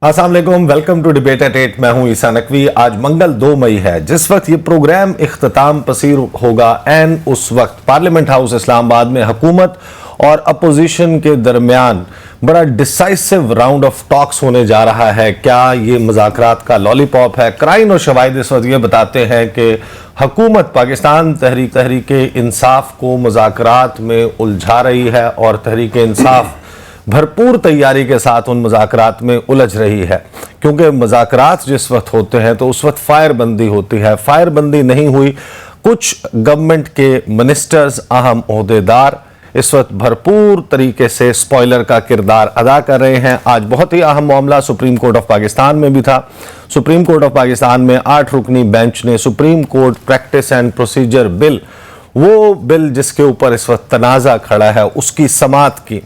अस्सलाम वालेकुम, welcome to debate eight 8। मैं हूं ईसा नकवी। आज मंगल 2 मई है, जिस वक्त ये प्रोग्राम इख्तिताम पसीर होगा एंड उस वक्त पार्लियामेंट हाउस इस्लामाबाद में हुकूमत और अपोजिशन के दरमियान बड़ा डिसाइसिव राउंड ऑफ टॉक्स होने जा रहा है। क्या ये मुज़ाकरात का लॉलीपॉप है? क्राइन और शवाहिद इस वक्त ये बताते हैं कि हुकूमत पाकिस्तान तहरीक इंसाफ को मुज़ाकरात में उलझा रही है और तहरीक इंसाफ भरपूर तैयारी के साथ उन मुज़ाकरात में उलझ रही है, क्योंकि मुज़ाकरात जिस वक्त होते हैं तो उस वक्त फायरबंदी होती है। फायरबंदी नहीं हुई। कुछ गवर्नमेंट के मिनिस्टर्स, अहम ओहदेदार इस वक्त भरपूर तरीके से स्पॉइलर का किरदार अदा कर रहे हैं। आज बहुत ही अहम मामला सुप्रीम कोर्ट ऑफ पाकिस्तान में भी था। सुप्रीम कोर्ट ऑफ पाकिस्तान में 8 रुकनी बेंच ने supreme court practice and procedure bill, वो बिल जिसके ऊपर इस वक्त तनाज़ा खड़ा है, उसकी समाअत की।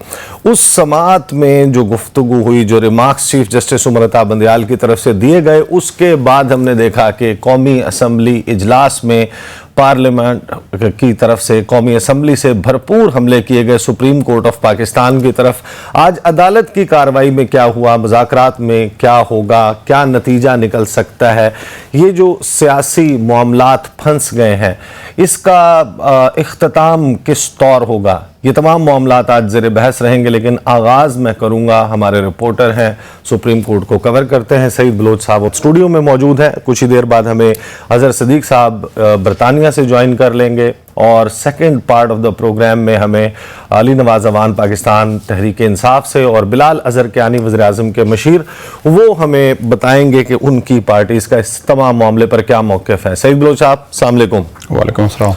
उस समाअत में जो गुफ्तगू हुई, जो रिमार्क्स चीफ जस्टिस उमरता बंदयाल की तरफ से दिए गए, उसके बाद हमने देखा कि कौमी असम्बली इजलास में पार्लियामेंट की तरफ से, कौमी असम्बली से भरपूर हमले किए गए सुप्रीम कोर्ट ऑफ पाकिस्तान की तरफ। आज अदालत की कार्रवाई में क्या हुआ, मुज़ाकरात में क्या होगा, क्या नतीजा निकल सकता है, ये जो सियासी मामलात फंस गए हैं, इसका इख्तिताम किस तौर होगा, ये तमाम मामलात आज ज़ेर बहस रहेंगे। लेकिन आगाज़ मैं करूँगा, हमारे रिपोर्टर हैं, सुप्रीम कोर्ट को कवर करते हैं, सईद बलोच साहब स्टूडियो में मौजूद है। कुछ ही देर बाद हमें अजहर सदीक साहब बरतानिया से ज्वाइन कर लेंगे और second part of the program में हमें अली नवाज अवान पाकिस्तान तहरीक इंसाफ से और बिलाल अजहर कियानी वज़ीर-ए-आज़म के मशीर, वो हमें बताएंगे कि उनकी पार्टीज़ का इस तमाम मामले पर क्या मौक़िफ़ है। सईद बलोच साहब, अस्सलाम वालेकुम। वालेकुम अस्सलाम।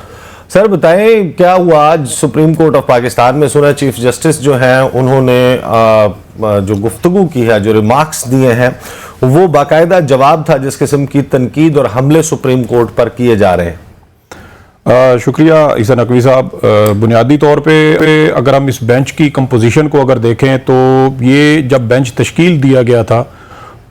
सर बताएं, क्या हुआ आज सुप्रीम कोर्ट ऑफ पाकिस्तान में? सुना चीफ जस्टिस जो हैं उन्होंने जो गुफ्तगू की है, जो रिमार्क्स दिए हैं, वो बाकायदा जवाब था जिस किस्म की तनकीद और हमले सुप्रीम कोर्ट पर किए जा रहे हैं। शुक्रिया ईसा नकवी साहब। बुनियादी तौर पे अगर हम इस बेंच की कंपोजिशन को अगर देखें तो ये जब बेंच तश्कील दिया गया था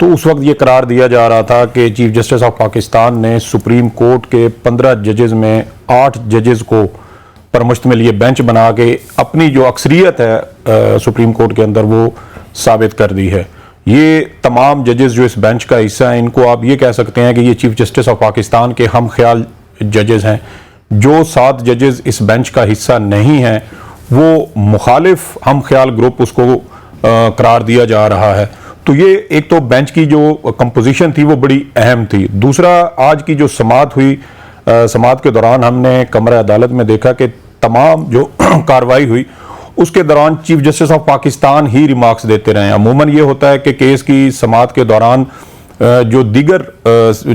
तो उस वक्त ये करार दिया जा रहा था कि चीफ जस्टिस ऑफ पाकिस्तान ने सुप्रीम कोर्ट के 15 जजेस में 8 जजेस को परमुश्तमिल ये बेंच बना के अपनी जो अक्सरियत है सुप्रीम कोर्ट के अंदर वो साबित कर दी है। ये तमाम जजेस जो इस बेंच का हिस्सा हैं, इनको आप ये कह सकते हैं कि ये चीफ जस्टिस ऑफ पाकिस्तान के हम ख्याल जजेस हैं। जो 7 जजेस इस बेंच का हिस्सा नहीं हैं, वो मुखालिफ हम ख्याल ग्रुप उसको करार दिया जा रहा है। तो ये एक तो बेंच की जो कंपोजिशन थी वो बड़ी अहम थी। दूसरा, आज की जो समाअत हुई, समाअत के दौरान हमने कमरा अदालत में देखा कि तमाम जो कार्रवाई हुई उसके दौरान chief justice of Pakistan he remarks देते रहे। अमूमन ये होता है कि केस की समाअत के दौरान जो दीगर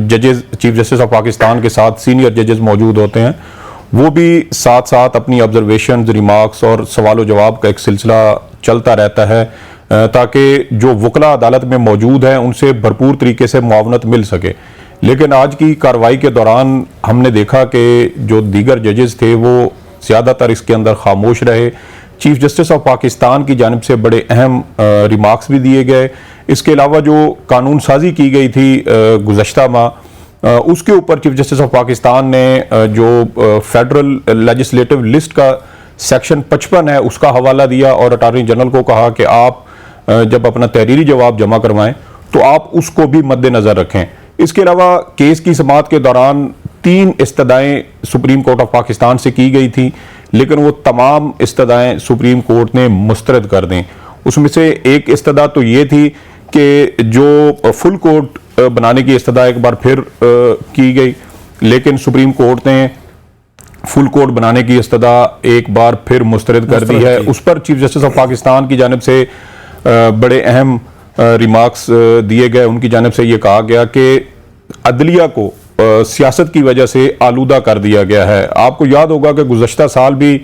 जजेस चीफ जस्टिस ऑफ पाकिस्तान के साथ सीनियर जजेस मौजूद होते हैं, वो भी साथ साथ अपनी ऑब्जर्वेशन, रिमार्क्स और सवाल जवाब का एक सिलसिला चलता रहता है ताकि जो वकला अदालत में मौजूद हैं उनसे भरपूर तरीके से मुआवनत मिल सके। लेकिन आज की कार्रवाई के दौरान हमने देखा कि जो दीगर जजेस थे वो ज़्यादातर इसके अंदर खामोश रहे। चीफ जस्टिस ऑफ पाकिस्तान की जानिब से बड़े अहम रिमार्क्स भी दिए गए। इसके अलावा जो कानून साजी की गई थी गुज़श्ता माह, उसके ऊपर चीफ जस्टिस ऑफ पाकिस्तान ने जो फेडरल लेजिस्लेटिव लिस्ट का सेक्शन 55 है उसका हवाला दिया और अटॉर्नी जनरल को कहा कि आप जब अपना तहरीरी जवाब जमा करवाएं तो आप उसको भी मद्देनज़र रखें। इसके अलावा केस की समाअत के दौरान 3 इस्तदाएँ सुप्रीम कोर्ट ऑफ पाकिस्तान से की गई थी, लेकिन वो तमाम इस्तदाएँ सुप्रीम कोर्ट ने मुस्तरद कर दें। उसमें से एक इस्तदा तो ये थी कि जो फुल कोर्ट बनाने की इस्तदा एक बार फिर की गई, लेकिन सुप्रीम कोर्ट ने फुल कोर्ट बनाने की इस्तदा एक बार फिर मुस्तरद कर दी है। उस पर चीफ जस्टिस ऑफ पाकिस्तान की जानिब से बड़े अहम रिमार्क्स दिए गए। उनकी जानिब से ये कहा गया कि अदलिया को सियासत की वजह से आलूदा कर दिया गया है। आपको याद होगा कि गुज़श्ता साल भी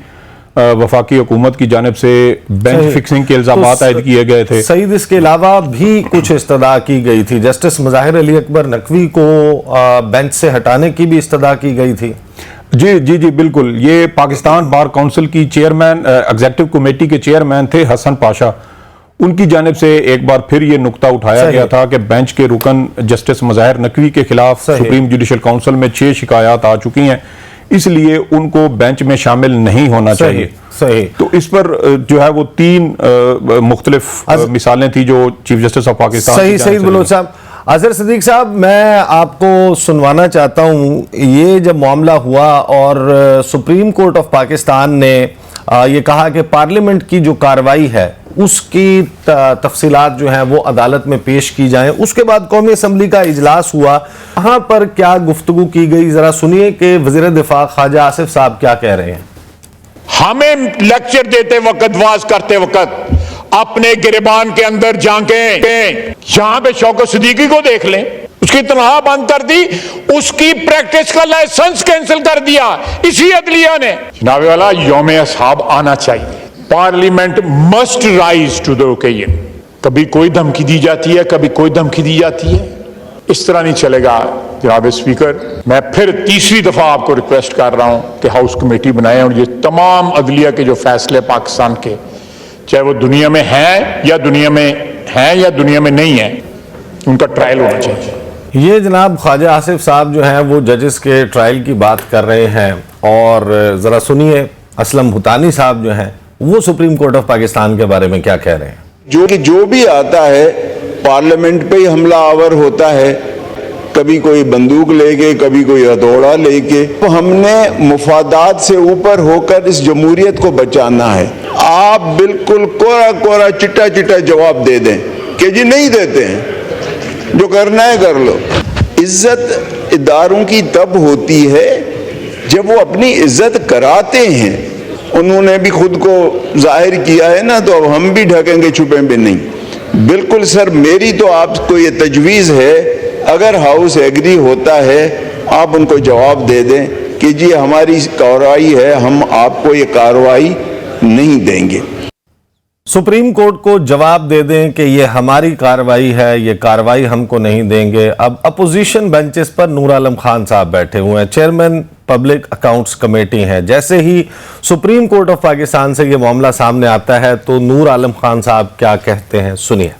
वफाकी हुकूमत की जानिब से बेंच फिक्सिंग के इल्जामात आयद किए गए थे। सईद, इसके अलावा भी कुछ इस्तदा की गई थी। जस्टिस मुज़ाहिर अली अकबर नकवी को बेंच से हटाने की भी इस्तदा की गई थी। जी जी जी बिल्कुल। ये पाकिस्तान बार काउंसिल की चेयरमैन, एग्जीक्यूटिव कमेटी के चेयरमैन थे हसन पाशा। उनकी जानिब से एक बार फिर ये नुक्ता उठाया गया था कि बेंच के रुकन जस्टिस मुज़ाहिर नकवी के खिलाफ सुप्रीम जुडिशल काउंसिल में 6 शिकायत आ चुकी हैं। इसलिए उनको बेंच में शामिल नहीं होना चाहिए। सही। तो इस पर जो है वो 3 मुख्तलिफ मिसालें थी जो चीफ जस्टिस ऑफ पाकिस्तान। सही सही बलोच साहब। अजहर सिद्दीक साहब, मैं आपको सुनवाना चाहता हूं, ये जब मामला हुआ और सुप्रीम कोर्ट ऑफ पाकिस्तान ने ये कहा कि पार्लियामेंट की जो कार्रवाई है उसकी तफसीलात जो हैं वो अदालत में पेश की जाएं, उसके बाद कौमी असम्बली का इजलास हुआ, वहां पर क्या गुफ्तगू की गई, जरा सुनिए कि वजीर दिफा ख्वाजा आसिफ साहब क्या कह रहे हैं। हमें लेक्चर देते वक्त, वाज करते वक्त अपने गिरबान के अंदर झांकें। यहां पे शौकत सिद्दीकी को देख लें, उसकी तनख्वाह बंद कर दी, उसकी प्रैक्टिस का लाइसेंस कैंसिल कर दिया इसी अदलिया ने। जनाब वाला, यौम असहाब आना चाहिए। Parliament must rise to the occasion. कभी कोई धमकी दी जाती है, कभी कोई धमकी दी जाती है, इस तरह नहीं चलेगा। जनाब स्पीकर, मैं फिर तीसरी दफा आपको रिक्वेस्ट कर रहा हूं कि हाउस कमेटी बनाएं और ये तमाम अदलिया के जो फैसले पाकिस्तान के, चाहे वो दुनिया में हैं या दुनिया में नहीं है, उनका ट्रायल होना चाहिए। ये जनाब ख्वाजा आसिफ साहब जो हैं वो जजेस के ट्रायल की बात कर रहे हैं, और ज़रा सुनिए असलम भूतानी साहब जो हैं वो सुप्रीम कोर्ट ऑफ पाकिस्तान के बारे में क्या कह रहे हैं। जो भी आता है पार्लियामेंट पे ही हमला आवर होता है, कभी कोई बंदूक लेके, कभी कोई हथौड़ा लेके। तो हमने मुफादात से ऊपर होकर इस जमहूरियत को बचाना है। आप बिल्कुल कोरा कोरा चिट्टा चिट्टा जवाब दे दें कि जी नहीं देते हैं, जो करना है कर लो। इज्जत इदारों की तब होती है जब वो अपनी इज्जत कराते हैं। उन्होंने भी खुद को जाहिर किया है ना, तो अब हम भी ढकेंगे छुपे भी नहीं। बिल्कुल सर, मेरी तो आपको ये तजवीज़ है, अगर हाउस एग्री होता है आप उनको जवाब दे दें कि जी हमारी कार्रवाई है, हम आपको ये कार्रवाई नहीं देंगे। सुप्रीम कोर्ट को जवाब दे दें कि ये हमारी कार्रवाई है, ये कार्रवाई हमको नहीं देंगे। अब अपोजिशन बेंचेस पर नूर आलम खान साहब बैठे हुए हैं, चेयरमैन पब्लिक अकाउंट्स कमेटी हैं। जैसे ही सुप्रीम कोर्ट ऑफ पाकिस्तान से ये मामला सामने आता है तो नूर आलम खान साहब क्या कहते हैं, सुनिए।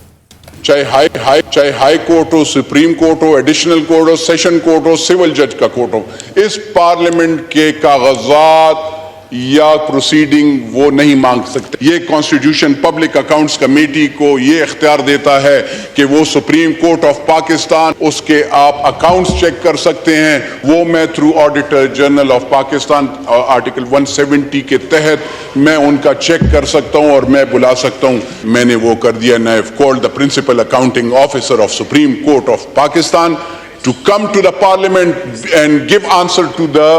चाहे हाई कोर्ट हो, सुप्रीम कोर्ट हो, एडिशनल कोर्ट हो, सेशन कोर्ट हो, सिविल जज का कोर्ट हो, इस पार्लियामेंट के कागजात या प्रोसीडिंग वो नहीं मांग सकते। ये कॉन्स्टिट्यूशन पब्लिक अकाउंट्स कमेटी को ये इख्तियार देता है कि वो सुप्रीम कोर्ट ऑफ पाकिस्तान, उसके आप अकाउंट्स चेक कर सकते हैं। वो मैं through auditor general of Pakistan article 170 के तहत मैं उनका चेक कर सकता हूं और मैं बुला सकता हूं। मैंने वो कर दिया। I have called the principal accounting officer of supreme court of Pakistan to come to the parliament and give answer to the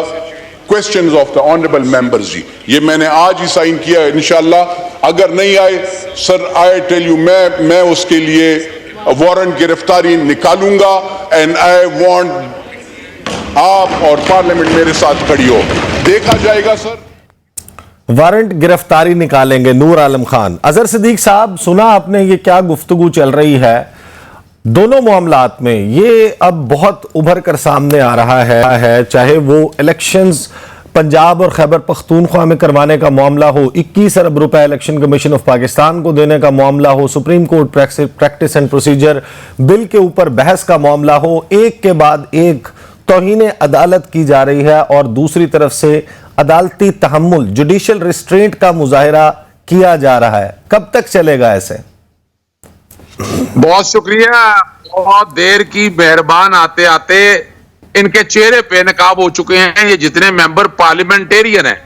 questions of the honourable members. जी, ये मैंने आज ही साइन किया। इंशाल्लाह अगर नहीं आए सर, आई टेल यू, मैं उसके लिए वारंट गिरफ्तारी निकालूंगा। एंड आई वांट आप और पार्लियामेंट मेरे साथ खड़ी हो, देखा जाएगा सर। वारंट गिरफ्तारी निकालेंगे नूर आलम खान। अजहर सिद्दीक साहब, सुना आपने ये क्या गुफ्तगू चल रही है दोनों मामलात में। ये अब बहुत उभर कर सामने आ रहा है, चाहे वो इलेक्शंस पंजाब और खैबर पख्तूनख्वा में करवाने का मामला हो, 21 अरब रुपए इलेक्शन कमीशन ऑफ पाकिस्तान को देने का मामला हो, supreme court practice and procedure bill के ऊपर बहस का मामला हो। एक के बाद एक तौहीन अदालत की जा रही है और दूसरी तरफ से अदालती तहम्मुल, जुडिशियल रिस्ट्रेंट का मुजाहिरा किया जा रहा है। कब तक चलेगा ऐसे? बहुत शुक्रिया, बहुत देर की मेहरबान। आते आते इनके चेहरे पे नकाब हो चुके हैं। ये जितने मेंबर पार्लियामेंटेरियन हैं,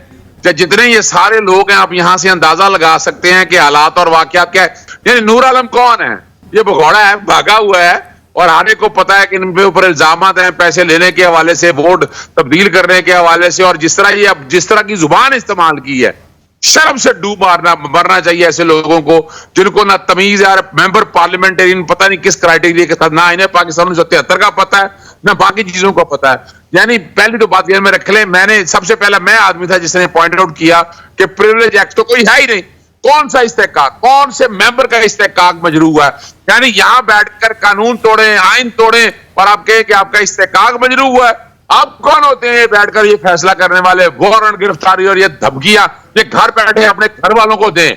या जितने ये सारे लोग हैं, आप यहां से अंदाजा लगा सकते हैं कि हालात और वाकयात क्या है। यानी नूर आलम कौन है? ये भगौड़ा है, भागा हुआ है, और आने को पता है कि इन पे ऊपर इल्जामात हैं पैसे लेने के हवाले से, वोट तब्दील करने के हवाले से, और जिस तरह की जुबान इस्तेमाल की है, शर्म से डूब मरना चाहिए ऐसे लोगों को जिनको ना तमीज यार। मेंबर पार्लियामेंटेरियन पता नहीं किस क्राइटेरिया के साथ, ना इन्हें पाकिस्तान 1973 का पता है ना बाकी चीजों का पता है। यानी पहली तो बात में रख ले, मैंने सबसे पहला मैं आदमी था जिसने पॉइंट आउट किया कि प्रिविलेज एक्ट तो कोई है ही नहीं। कौन सा इस्तेहकाक, कौन से मेंबर का इस्तेहकाक मजरू हुआ है? यानी यहां बैठकर कानून तोड़े, आइन तोड़े और आप कहें कि आपका इस्तेहकाक मजरू हुआ है। आप कौन होते हैं बैठकर ये फैसला करने वाले? वारंट गिरफ्तारी और ये धमकियां ये घर बैठे अपने घर वालों को दें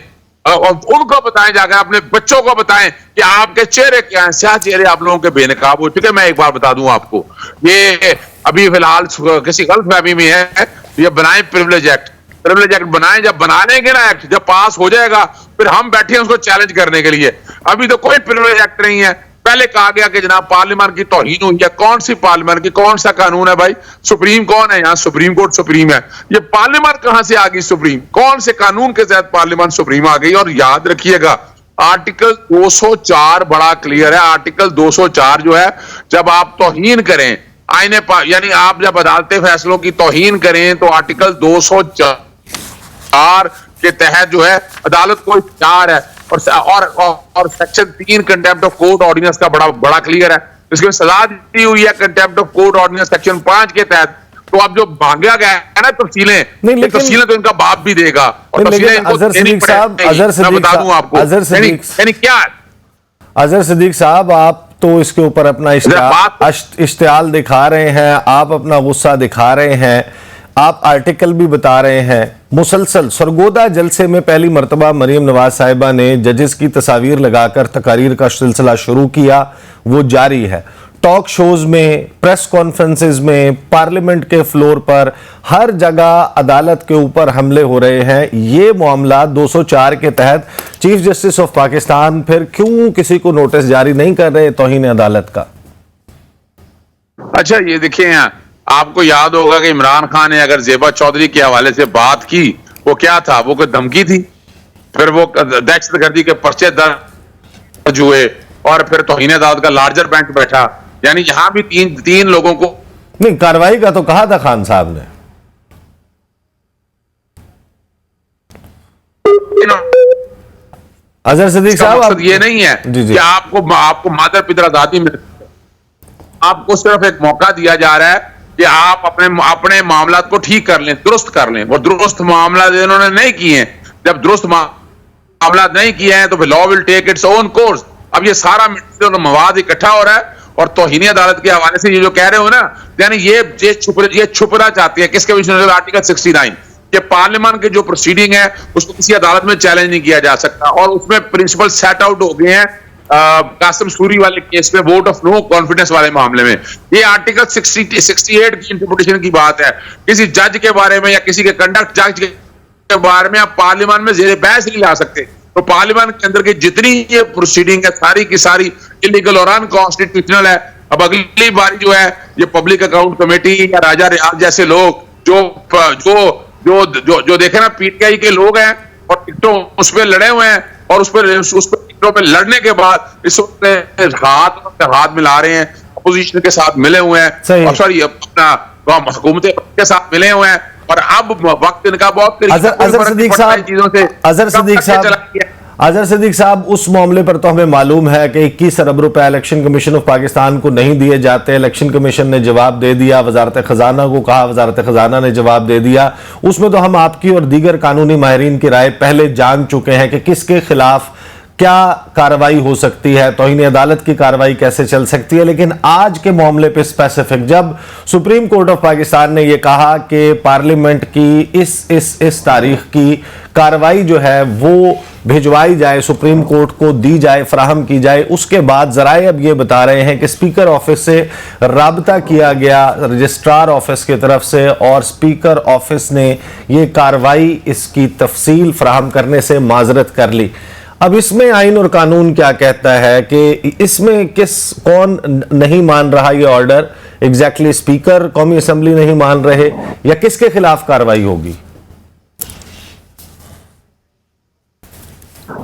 और उनको बताएं, जाकर अपने बच्चों को बताएं कि आपके चेहरे क्या हैं। स्याह चेहरे आप लोगों के बेनकाब हो चुके। मैं एक बार बता दूं आपको, ये अभी फिलहाल किसी गलतफहमी में है ये बनाए प्रिविलेज एक्ट बनाए, जब बना लेंगे ना एक्ट, जब पास हो जाएगा फिर हम बैठे हैं उसको चैलेंज करने के लिए। अभी तो कोई प्रिविलेज एक्ट नहीं है। पहले कहा गया कि जनाब पार्लियामेंट की तौहीन हुई है। कौन सी पार्लियामेंट की, कौन सा कानून है भाई? सुप्रीम कौन है यहाँ? सुप्रीम कोर्ट सुप्रीम है। ये पार्लियामेंट कहां से आ गई सुप्रीम? कौन से कानून के तहत पार्लियामेंट सुप्रीम आ गई? और याद रखिएगा आर्टिकल 204 बड़ा क्लियर है। आर्टिकल 204 जो है, जब आप तौहीन करें आईने यानी आप जब अदालती फैसलों की तौहीन करें तो आर्टिकल 204 के तहत जो है अदालत को इख्तियार है। और section 3 contempt of court ordinance का बड़ा क्लियर है। इसमें सजा दी हुई है contempt of court ordinance section 5 के तहत। तो अब जो मांगा गया है ना तफसीलें, तफसीलें तो इनका बाप भी देगा। और तफसीलें अजहर सिद्दीक साहब, अजहर सिद्दीक साहब, आप तो इसके ऊपर अपना इश्तियाल दिखा रहे हैं, आप अपना गुस्सा दिखा रहे हैं, आप आर्टिकल भी बता रहे हैं। मुसलसल सरगोदा जलसे में पहली मर्तबा मरीम नवाज साहिबा ने जजेस की तस्वीर लगाकर तकारीर का सिलसिला शुरू किया, वो जारी है। टॉक शोज में, प्रेस कॉन्फ्रेंसेज में, पार्लियामेंट के फ्लोर पर, हर जगह अदालत के ऊपर हमले हो रहे हैं। ये मामला 204 के तहत चीफ जस्टिस ऑफ पाकिस्तान फिर क्यों किसी को नोटिस जारी नहीं कर रहे तौहीन अदालत का? अच्छा ये देखिए, आपको याद होगा कि इमरान खान ने अगर जेबा चौधरी के हवाले से बात की, वो क्या था? वो कोई धमकी थी। फिर वो दहशतगर्दी के पर्चे दर्ज हुए और फिर तौहीन अदालत का लार्जर बेंच बैठा। यानी यहां भी तीन लोगों को नहीं, कार्रवाई का तो कहा था खान साहब ने। अजहर सिद्दीक साहब, ये नहीं है कि आपको मादर पिता आजादी मिल, आपको सिर्फ एक मौका दिया जा रहा है कि आप अपने मामलात को ठीक कर लें, दुरुस्त कर लें। वो दुरुस्त मामला इन्होंने नहीं किए हैं। जब दुरुस्त मामला नहीं किए हैं तो law will take its own course. अब ये सारा मवाद इकट्ठा हो रहा है और तौहीनी अदालत के हवाले से ये जो कह रहे हो ना, यानी ये छुपना चाहती है किसके विषय में? आर्टिकल 69 कि पार्लियामेंट की जो प्रोसीडिंग है उसको किसी अदालत में चैलेंज नहीं किया जा सकता। और उसमें प्रिंसिपल सेट आउट हो गए हैं कासिम सूरी वाले केस में, वोट ऑफ नो कॉन्फिडेंस वाले मामले में। ये आर्टिकल 68 की इंटरप्रिटेशन की बात है। किसी जज के बारे में या किसी के कंडक्ट जज के बारे में आप पार्लियामेंट में जेर बहस नहीं ला सकते। तो पार्लियामेंट के अंदर की जितनी ये प्रोसीडिंग है सारी की सारी इलीगल और अनकॉन्स्टिट्यूशनल है। अब अगली बारी जो है ये पब्लिक अकाउंट कमेटी या राजा रियाज जैसे लोग जो देखे ना पीटीआई के लोग हैं और टिकटों उस पर लड़े हुए हैं और उस पर टिकटों पे लड़ने के बाद इस वक्त हाथ मिला रहे हैं, अपोजिशन के साथ मिले हुए हैं और सॉरी अपना हुकूमत के साथ मिले हुए हैं। और अब वक्त इनका बहुत अजहर सिद्दीक साहब, उस मामले पर तो हमें मालूम है कि 21 अरब रुपए इलेक्शन कमीशन ऑफ पाकिस्तान को नहीं दिए जाते। इलेक्शन कमीशन ने जवाब दे दिया, वजारत खजाना को कहा, वजारत खजाना ने जवाब दे दिया। उसमें तो हम आपकी और दीगर कानूनी माहिरीन की राय पहले जान चुके हैं कि किसके खिलाफ क्या कार्रवाई हो सकती है, तौहीन अदालत की कार्रवाई कैसे चल सकती है। लेकिन आज के मामले पे स्पेसिफिक जब सुप्रीम कोर्ट ऑफ पाकिस्तान ने यह कहा कि पार्लियामेंट की इस तारीख की कार्रवाई जो है वो भिजवाई जाए, सुप्रीम कोर्ट को दी जाए, फराहम की जाए, उसके बाद जराए अब ये बता रहे हैं कि स्पीकर ऑफिस से राबता किया गया रजिस्ट्रार ऑफिस की तरफ से और स्पीकर ऑफिस ने ये कार्रवाई इसकी तफसील फराहम करने से माजरत कर ली। अब इसमें आइन और कानून क्या कहता है कि इसमें कौन नहीं मान रहा ये ऑर्डर? एग्जैक्टली स्पीकर कौमी असेंबली नहीं मान रहे या किसके खिलाफ कार्रवाई होगी?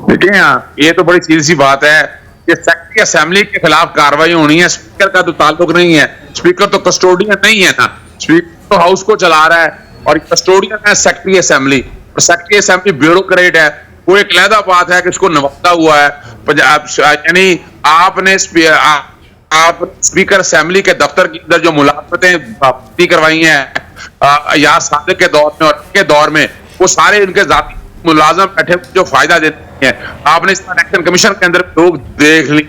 देखिए ये तो बड़ी सीधी सी बात है कि सेक्रेटरी असेंबली के खिलाफ कार्रवाई होनी है। स्पीकर का तो ताल्लुक नहीं है। स्पीकर तो कस्टोडियन नहीं है ना, स्पीकर तो हाउस को चला रहा है और कस्टोडियन है सेक्रेटरी असेंबली। और सेक्रेटरी असेंबली ब्यूरोक्रेट है, वो एक अलहदा बात है कि इसको नवाजा हुआ है। यानी आपने स्पीकर असेंबली के दफ्तर के अंदर जो मुलाकातें करवाई हैं या सादिक के दौर में और के दौर में, वो सारे उनके जाती मुलाजम बैठे जो फायदा देते हैं, आपने इलेक्शन कमीशन के अंदर लोग देख ली।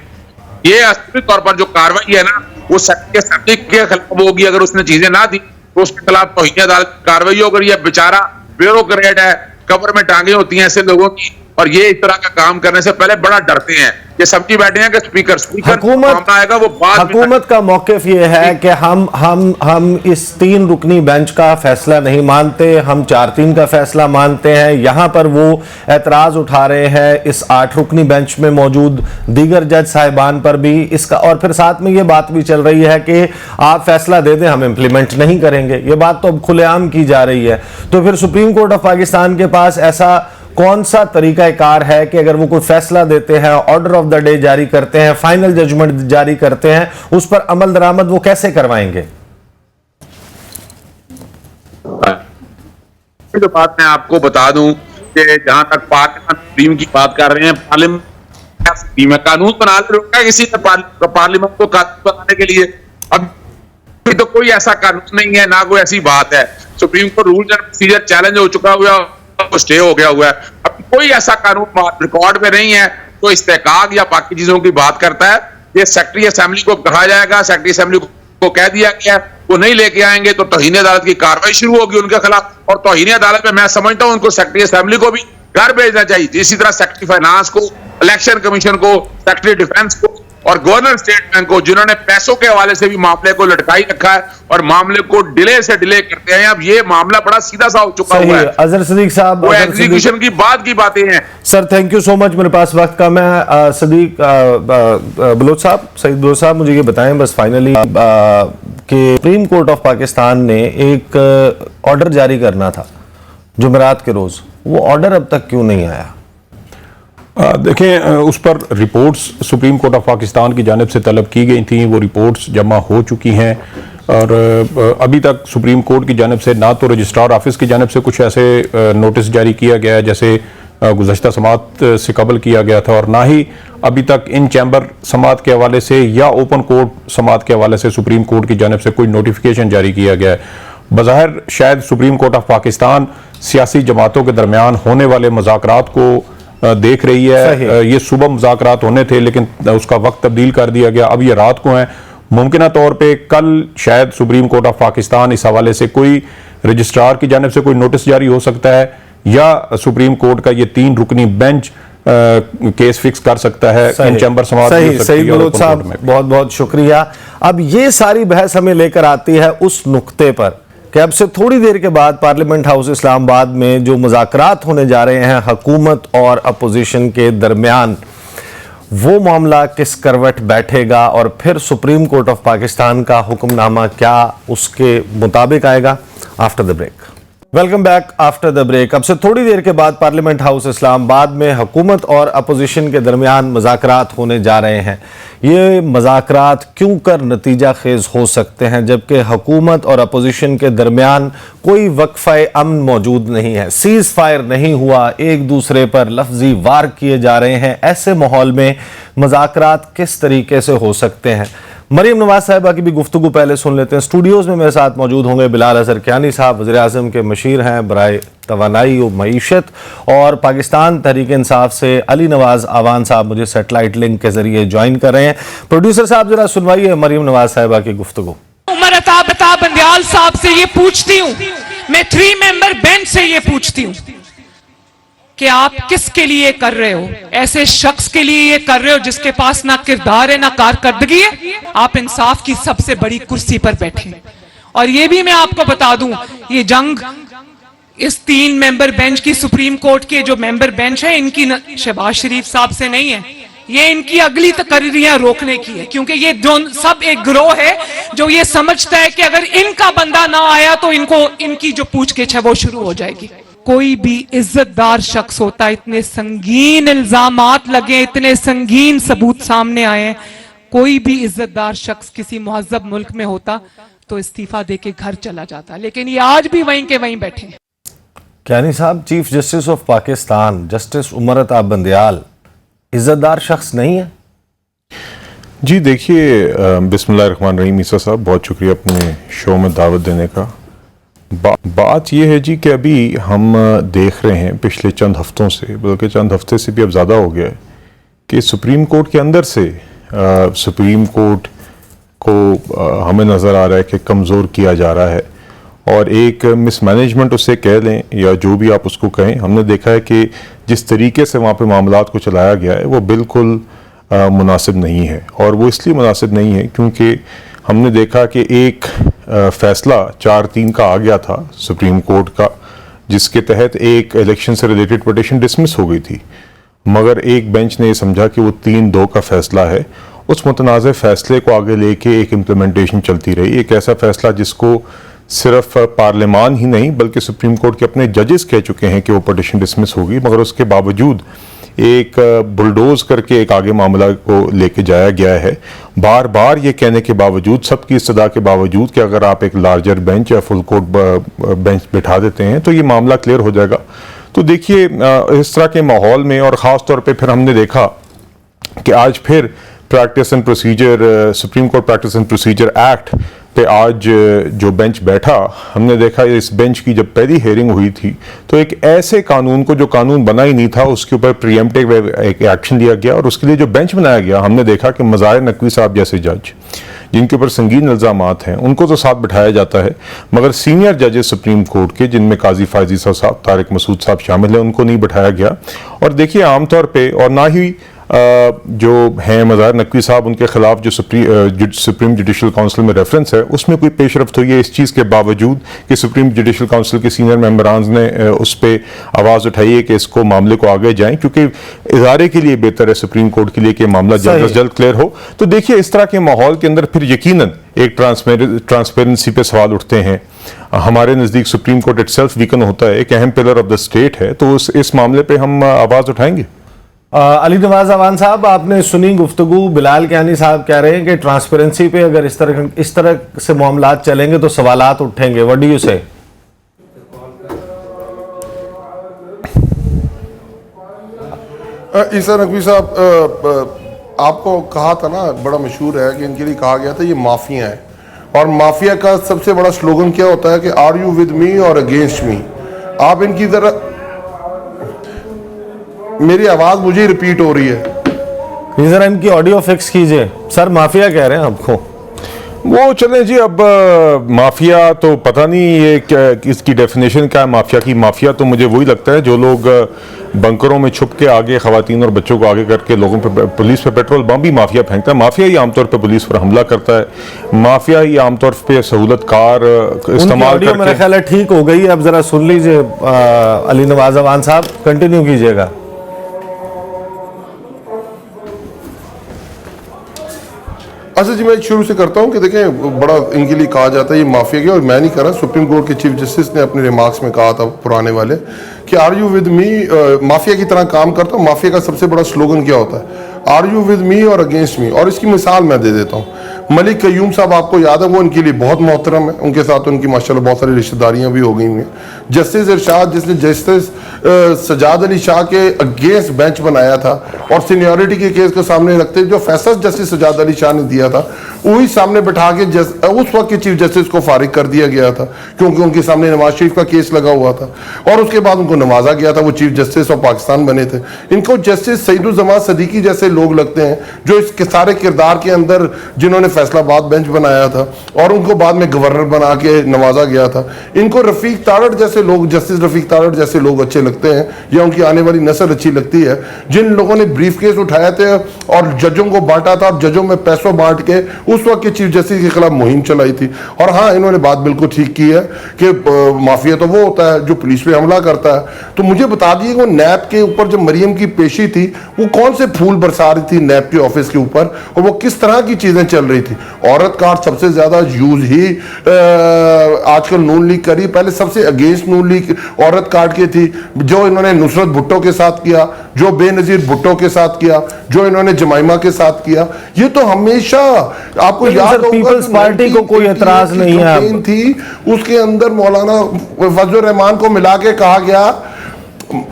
ये असली तौर पर जो कार्रवाई है ना वो सेक्रेटरी असेंबली के खिलाफ होगी। अगर उसने चीजें ना दी तो उसके खिलाफ तौहीन अदालत कार्रवाई होगी। ये बेचारा ब्यूरोक्रेट है, कब्र में टांगे होती हैं ऐसे लोगों की। और ये इस तरह का काम करने से पहले बड़ा डरते हैं। ये समझी बैठे हैं कि स्पीकर हुकूमत आएगा वो बाद में। हुकूमत का मौक़िफ़ ये है कि हम इस 3 रुकनी बेंच का फैसला नहीं मानते, हम 4-3 का फैसला मानते हैं। यहाँ पर वो एतराज़ उठा रहे हैं इस 8 रुकनी बेंच में मौजूद दीगर जज साहिबान पर भी इसका, और फिर साथ में ये बात भी चल रही है कि आप फैसला दे दें, हम इम्प्लीमेंट नहीं करेंगे। ये बात तो अब खुलेआम की जा रही है। तो फिर सुप्रीम कोर्ट ऑफ पाकिस्तान के पास ऐसा कौन सा तरीकाकार है कि अगर वो कोई फैसला देते हैं, ऑर्डर ऑफ द डे जारी करते हैं, फाइनल जजमेंट जारी करते हैं, उस पर अमल दरामद वो कैसे करवाएंगे? तो बात मैं आपको बता दूं कि जहां तक पाकिस्तान सुप्रीम की बात कर रहे हैं, पार्लियामेंट कानून बना रखा किसी ने पार्लियामेंट को कानून बनाने के लिए। अब तो कोई ऐसा कानून नहीं है, ना कोई ऐसी बात है। Supreme court rules and procedure challenge हो चुका हुआ, स्टे हो गया हुआ है। अब कोई ऐसा कानून रिकॉर्ड में नहीं है तो इस्तेकाक या बाकी चीजों की बात करता है। ये सेक्रेटरी असेंबली को कहा जाएगा, सेक्रेटरी असेंबली को कह दिया गया वो नहीं लेके आएंगे तो तौहीन अदालत की कार्रवाई शुरू होगी उनके खिलाफ। और तौहीन अदालत में मैं समझता हूं उनको सेक्रेटरी असेंबली को भी घर भेजना चाहिए। इसी तरह सेक्रेटरी फाइनेंस को, इलेक्शन कमीशन को, सेक्रेटरी डिफेंस को और गवर्नर स्टेट बैंक को, जिन्होंने पैसों के हवाले से भी मामले को लटकाई रखा है और मामले को डिले से डिले करते हैं। अब ये मामला बड़ा सीधा सा हो चुका हुआ है। अजहर सिद्दीक साहब, वो एग्जीक्यूशन की बाद की बातें हैं। Sir thank you so much, मेरे पास वक्त कम है। सदीक बलोच साहब, सईद बलोच साहब, मुझे ये बताएं बस फाइनली कि सुप्रीम कोर्ट ऑफ पाकिस्तान ने एक ऑर्डर जारी करना था जुमेरात के रोज, वो ऑर्डर अब तक क्यों नहीं आया? देखें, उस पर reports supreme court of Pakistan की जानिब से तलब की गई थी, वो रिपोर्ट्स जमा हो चुकी हैं और अभी तक सुप्रीम कोर्ट की जानिब से ना तो रजिस्ट्रार ऑफिस की जानिब से कुछ ऐसे नोटिस जारी किया गया है जैसे गुज़श्ता समात से कबल किया गया था, और ना ही अभी तक इन चैम्बर समात के हवाले से या ओपन कोर्ट समात के हवाले से सुप्रीम कोर्ट की जानिब से कोई नोटिफिकेशन जारी किया गया है। बज़ाहिर शायद सुप्रीम कोर्ट ऑफ पाकिस्तान सियासी जमातों के दरमियान होने वाले मुज़ाकरात को देख रही है। ये सुबह मुज़ाकरात होने थे लेकिन उसका वक्त तब्दील कर दिया गया, अब ये रात को हैं। मुमकिन तौर पे कल शायद सुप्रीम कोर्ट ऑफ पाकिस्तान इस हवाले से कोई रजिस्ट्रार की जानिब से कोई नोटिस जारी हो सकता है या सुप्रीम कोर्ट का ये 3 रुकनी बेंच केस फिक्स कर सकता है। इन चैम्बर समात सही बलोच साहब, बहुत बहुत शुक्रिया। अब ये सारी बहस हमें लेकर आती है उस नुक्ते पर कि अब से थोड़ी देर के बाद पार्लियामेंट हाउस इस्लामाबाद में जो मुज़ाकरात होने जा रहे हैं हुकूमत और अपोजिशन के दरमियान, वो मामला किस करवट बैठेगा और फिर सुप्रीम कोर्ट ऑफ पाकिस्तान का हुक्मनामा क्या उसके मुताबिक आएगा। After the break, welcome back after the break. अब से थोड़ी देर के बाद पार्लियामेंट हाउस इस्लामाबाद में हुकूमत और अपोजिशन के दरमियान मुज़ाकरात होने जा रहे हैं। ये मुज़ाकरात क्यों कर नतीजा खेज हो सकते हैं जबकि हुकूमत और अपोजिशन के दरमियान कोई वक्फ़ा अमन मौजूद नहीं है, सीज़ फायर नहीं हुआ, एक दूसरे पर लफ्ज़ी वार किए जा रहे हैं। ऐसे माहौल में मुज़ाकरात किस तरीके से हो सकते हैं? मरीम नवाज साहिबा की भी गुफ्तगू पहले सुन लेते हैं। स्टूडियोज़ में मेरे साथ मौजूद होंगे बिलाल अजहर कियानी साहब, वज़ीर आज़म के मशीर हैं बराए तवानाई और मईशत, और पाकिस्तान तहरीक इंसाफ से अली नवाज आवान साहब मुझे सेटेलाइट लिंक के जरिए ज्वाइन कर रहे हैं। प्रोड्यूसर साहब जरा सुनवाइए मरीम नवाज साहिबा की गुफ्तगू। उमर अता बंदियाल साहब से ये पूछती हूँ, मैं 3 मेंबर बेंच से ये पूछती हूँ कि आप किसके लिए कर रहे हो? ऐसे शख्स के लिए ये कर रहे हो जिसके पास ना किरदार है ना कारकर्दगी है? आप इंसाफ की सबसे बड़ी कुर्सी पर बैठे। और ये भी मैं आपको बता दूं, ये जंग इस 3 मेंबर बेंच की, सुप्रीम कोर्ट के जो मेंबर बेंच है इनकी शहबाज शरीफ साहब से नहीं है, ये इनकी अगली तकरीरियां रोकने की है। क्योंकि ये सब एक गिरोह है जो ये समझता है कि अगर इनका बंदा ना आया तो इनकी जो पूछगिछ है वो शुरू हो जाएगी। कोई भी इज्जतदार शख्स होता, इतने संगीन इल्जामात लगे, इतने संगीन सबूत सामने आए, कोई भी इज्जतदार शख्स किसी मुहज्जब मुल्क में होता तो इस्तीफा देके घर चला जाता, लेकिन ये आज भी वहीं के वहीं बैठे हैं। कियानी साहब, chief justice of Pakistan justice Umar Ata Bandial इज्जतदार शख्स नहीं है? जी देखिए, बिस्मिल्लाहिर्रहमानिर्रहीम। ईसा साहब बहुत शुक्रिया अपने शो में दावत देने का। बात यह है जी कि अभी हम देख रहे हैं पिछले चंद हफ्तों से, बल्कि चंद हफ्ते से भी अब ज़्यादा हो गया है कि सुप्रीम कोर्ट के अंदर से सुप्रीम कोर्ट को हमें नज़र आ रहा है कि कमज़ोर किया जा रहा है और एक मिसमैनेजमेंट उससे कह लें या जो भी आप उसको कहें, हमने देखा है कि जिस तरीके से वहाँ पे मामलात को चलाया गया है वो बिल्कुल मुनासिब नहीं है। और वो इसलिए मुनासिब नहीं है क्योंकि हमने देखा कि एक फ़ैसला 4-3 का आ गया था सुप्रीम कोर्ट का, जिसके तहत एक इलेक्शन से रिलेटेड पिटीशन डिसमिस हो गई थी, मगर एक बेंच ने ये समझा कि वो 3-2 का फ़ैसला है। उस मुतनाज़ फ़ैसले को आगे लेके एक इम्प्लीमेंटेशन चलती रही। एक ऐसा फ़ैसला जिसको सिर्फ पार्लियामान ही नहीं बल्कि सुप्रीम कोर्ट के अपने जजेस कह चुके हैं कि वो पिटीशन डिसमिस होगी, मगर उसके बावजूद एक बुलडोज करके एक आगे मामला को लेके जाया गया है, बार बार ये कहने के बावजूद, सबकी इस्तदा के बावजूद कि अगर आप एक लार्जर बेंच या फुल कोर्ट बेंच बिठा देते हैं तो ये मामला क्लियर हो जाएगा। तो देखिए इस तरह के माहौल में, और ख़ास तौर पे फिर हमने देखा कि आज फिर practice and procedure, supreme court practice and procedure act पे आज जो बेंच बैठा, हमने देखा इस बेंच की जब पहली हेयरिंग हुई थी तो एक ऐसे कानून को जो कानून बना ही नहीं था उसके ऊपर प्रीएम्प्टिव एक एक्शन लिया गया, और उसके लिए जो बेंच बनाया गया, हमने देखा कि मज़ाहिर नकवी साहब जैसे जज जिनके ऊपर संगीन इल्ज़ामात हैं उनको तो साथ बिठाया जाता है, मगर सीनियर जजेस सुप्रीम कोर्ट के जिनमें काजी फायजी साहब, तारिक मसूद साहब शामिल हैं, उनको नहीं बिठाया गया। और देखिए आमतौर पर, और ना ही जो हैं मज़ाहिर नकवी साहब, उनके खिलाफ जो सुप्रीम जुडिशल काउंसिल में रेफरेंस है उसमें कोई पेशरफ्त हुई है, इस चीज़ के बावजूद कि सुप्रीम जुडिशल काउंसिल के सीनियर मेंबरान ने उस पर आवाज़ उठाई है कि इसको मामले को आगे जाएं, क्योंकि इदारे के लिए बेहतर है सुप्रीम कोर्ट के लिए कि मामला जल्द से जल्द क्लियर हो। तो देखिए इस तरह के माहौल के अंदर फिर यकीनन एक ट्रांसपेरेंसी पे सवाल उठते हैं। हमारे नज़दीक सुप्रीम कोर्ट इटसेल्फ वीकन होता है, एक अहम पिलर ऑफ द स्टेट है, तो इस मामले पर हम आवाज़ उठाएंगे। अली नवाज अवान साहब, आपने सुनी गुफ्तगू, बिलाल कियानी साहब कह रहे हैं कि ट्रांसपेरेंसी पे अगर इस तरह से मामलात चलेंगे तो सवालात उठेंगे। व्हाट डू यू से? ईसा नकवी साहब, आपको कहा था ना, बड़ा मशहूर है कि इनके लिए कहा गया था ये माफिया है, और माफिया का सबसे बड़ा स्लोगन क्या होता है कि आर यू विद मी और अगेंस्ट मी। आप इनकी तरह, मेरी आवाज मुझे रिपीट हो रही है, जरा इनकी ऑडियो फिक्स कीजिए। सर माफिया कह रहे हैं आपको। वो चले जी, अब माफिया तो पता नहीं ये क्या, इसकी डेफिनेशन क्या है माफिया की। माफिया तो मुझे वही लगता है जो लोग बंकरों में छुप के आगे खवातीन और बच्चों को आगे करके लोगों पे, पुलिस पे पेट्रोल बम भी माफिया फेंकता है। माफिया ही आमतौर पे पुलिस पर हमला करता है। माफिया ही आमतौर पे सहूलत कार इस्तेमाल करके। मेरा ख्याल है ठीक हो गई। अब जरा सुन लीजिए अली नवाज अवान साहब, कंटिन्यू कीजिएगा। अच्छा जी, मैं शुरू से करता हूं कि देखें, बड़ा इनके लिए कहा जाता है ये माफिया क्या, और मैं नहीं कर रहा, सुप्रीम कोर्ट के चीफ जस्टिस ने अपने रिमार्क्स में कहा था पुराने वाले कि are you with me, mafia की तरह काम करता हूं। माफिया का सबसे बड़ा स्लोगन क्या होता है? आर यू विद मी और अगेंस्ट मी। और इसकी मिसाल मैं दे देता हूँ। मलिक कयूम साहब, आपको याद है, वो इनके लिए बहुत मोहतरम है, उनके साथ उनकी माशाल्लाह बहुत सारी रिश्तेदारियां भी हो गई हैं। जस्टिस इरशाद, जिसने जस्टिस सजाद अली शाह के अगेंस्ट बेंच बनाया था और सीनियरिटी के केस को सामने रखते, जो फैसला जस्टिस सजाद अली शाह ने दिया था वही सामने बैठा के उस वक्त के चीफ जस्टिस को फारिग कर दिया गया था, क्योंकि उनके सामने नवाज शरीफ का केस लगा हुआ था, और उसके बाद उनको नवाजा गया था। वो चीफ जस्टिस ऑफ पाकिस्तान बने थे। इनको जस्टिस सईदुज़्ज़मान सदीकी जैसे लोग लगते हैं जो इसके सारे किरदार के अंदर, जिन्होंने फैसलाबाद बेंच बनाया था और उनको बाद में गवर्नर बना के नवाजा गया था। इनको रफीक तारड़ जैसे लोग, जस्टिस रफीक तारड़ जैसे लोग अच्छे लगते हैं, या उनकी आने वाली नस्ल अच्छी लगती है, जिन लोगों ने ब्रीफ केस उठाए थे और जजों को बांटा था और जजों में पैसों बांट के उस वक्त के चीफ जस्टिस के खिलाफ मुहिम चलाई थी। और हाँ, इन्होंने बात बिल्कुल ठीक की है कि माफिया तो वो होता है जो पुलिस पे हमला करता है। तो मुझे बता दिए वो नैब के ऊपर जब मरियम की पेशी थी, वो कौन से फूल बरसा रही थी नैब के ऑफिस के ऊपर, और वो किस तरह की चीजें चल रही थी। औरत कार्ड सबसे ज्यादा यूज ही आजकल नून लीग करी, पहले सबसे अगेंस्ट नून लीग औरत कार्ड की थी, जो इन्होंने नुसरत भुट्टो के साथ किया, जो बेनजीर भुट्टो के साथ किया, जो इन्होंने जमाइमा के साथ किया। ये तो हमेशा आपको याद होगा, पीपल्स पार्टी को कोई एतराज नहीं है थी, उसके अंदर मौलाना फजलुर रहमान को मिला के कहा गया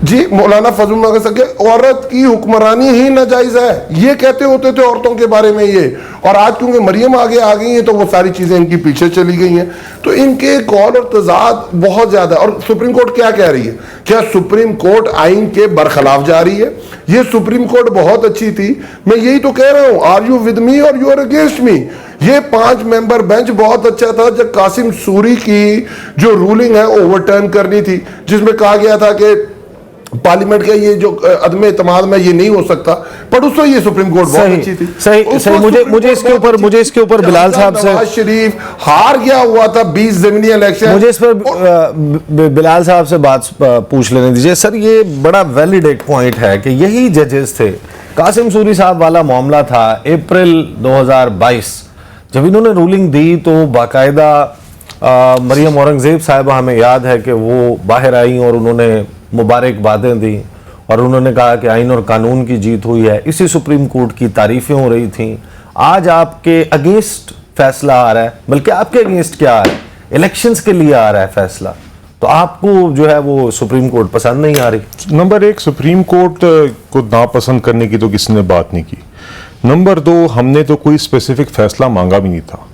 जी, मौलाना फजल नगर सके औरत की हुक्मरानी ही नाजायज है, ये कहते होते थे औरतों के बारे में ये। और आज क्योंकि मरियम आगे आ गई है तो वो सारी चीजें इनकी पीछे चली गई हैं। तो इनके कौल और तजाद बहुत ज्यादा। और सुप्रीम कोर्ट क्या कह रही है? क्या सुप्रीम कोर्ट आइन के बरखिलाफ जा रही है? ये सुप्रीम कोर्ट बहुत अच्छी थी, मैं यही तो कह रहा हूं, आर यू विद मी और यू आर अगेंस्ट मी। ये 5 मेंबर बेंच बहुत अच्छा था जब कासिम सूरी की जो रूलिंग है ओवरटर्न करनी थी, जिसमें कहा गया था कि पार्लियामेंट का ये जो अदम एतमाद में ये नहीं हो सकता, पर उसमें ये सुप्रीम कोर्ट बहुत अच्छी थी। सही मुझे इसके ऊपर बिलाल साहब से, नवाज शरीफ हार गया हुआ था 20 ज़मीनी इलेक्शन। मुझे इस पर बिलाल साहब से बात पूछ लेने दीजिए। सर, ये बड़ा वैलिड एक पॉइंट है कि यही जजेस थे, कासिम सूरी साहब वाला मामला था अप्रैल 2022, जब इन्होंने रूलिंग दी तो बाकायदा मरियम औरंगजेब साहिबा, हमें याद है कि वो बाहर आई और उन्होंने मुबारकबादें दी और उन्होंने कहा कि आइन और कानून की जीत हुई है। इसी सुप्रीम कोर्ट की तारीफें हो रही थीं। आज आपके अगेंस्ट फैसला आ रहा है, बल्कि आपके अगेंस्ट क्या आ रहा है, इलेक्शंस के लिए आ रहा है फैसला, तो आपको जो है वो सुप्रीम कोर्ट पसंद नहीं आ रही। नंबर 1, सुप्रीम कोर्ट को नापसंद करने की तो किसी ने बात नहीं की। नंबर 2, हमने तो कोई स्पेसिफिक फैसला मांगा भी नहीं था।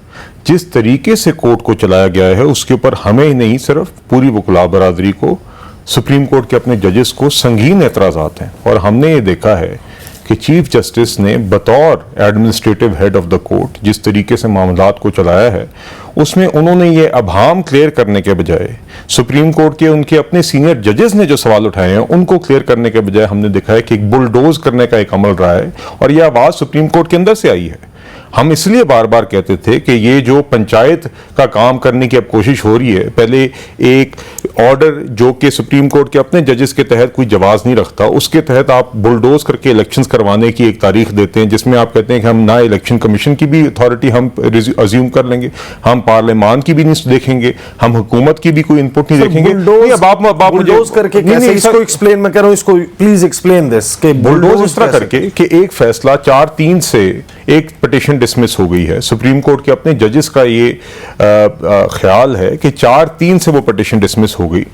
जिस तरीके से कोर्ट को चलाया गया है उसके ऊपर हमें ही नहीं, सिर्फ पूरी वकला बरादरी को, सुप्रीम कोर्ट के अपने जजेस को संगीन एतराज़ात हैं। और हमने ये देखा है कि चीफ जस्टिस ने बतौर administrative head of the court जिस तरीके से मामलात को चलाया है, उसमें उन्होंने ये अभाम क्लियर करने के बजाय, सुप्रीम कोर्ट के उनके अपने सीनियर जजेस ने जो सवाल उठाए हैं उनको क्लियर करने के बजाय हमने देखा है कि एक बुलडोज करने का एक अमल रहा है। और यह आवाज़ सुप्रीम कोर्ट के अंदर से आई है। हम इसलिए बार बार कहते थे कि ये जो पंचायत का काम करने की अब कोशिश हो रही है, पहले एक ऑर्डर जो कि सुप्रीम कोर्ट के अपने जजेस के तहत कोई जवाज नहीं रखता, उसके तहत आप बुलडोज करके इलेक्शंस करवाने की एक तारीख देते हैं, जिसमें आप कहते हैं कि हम ना इलेक्शन कमीशन की भी अथॉरिटी हम अज्यूम कर लेंगे, हम पार्लियामान की भी नहीं देखेंगे, हम हुकूमत की भी कोई इनपुट नहीं देखेंगे। बुलडोज करके कैसे, इसको एक्सप्लेन मैं कह रहा हूं, इसको प्लीज एक्सप्लेन दिस कि बुलडोज इस तरह करके कि एक फैसला 4-3 से एक पिटीशन डिसमिस हो गई है। सुप्रीम कोर्ट के अपने जजेस का ये ख्याल है कि 4-3 से वो पिटीशन डिसमिस हो गई।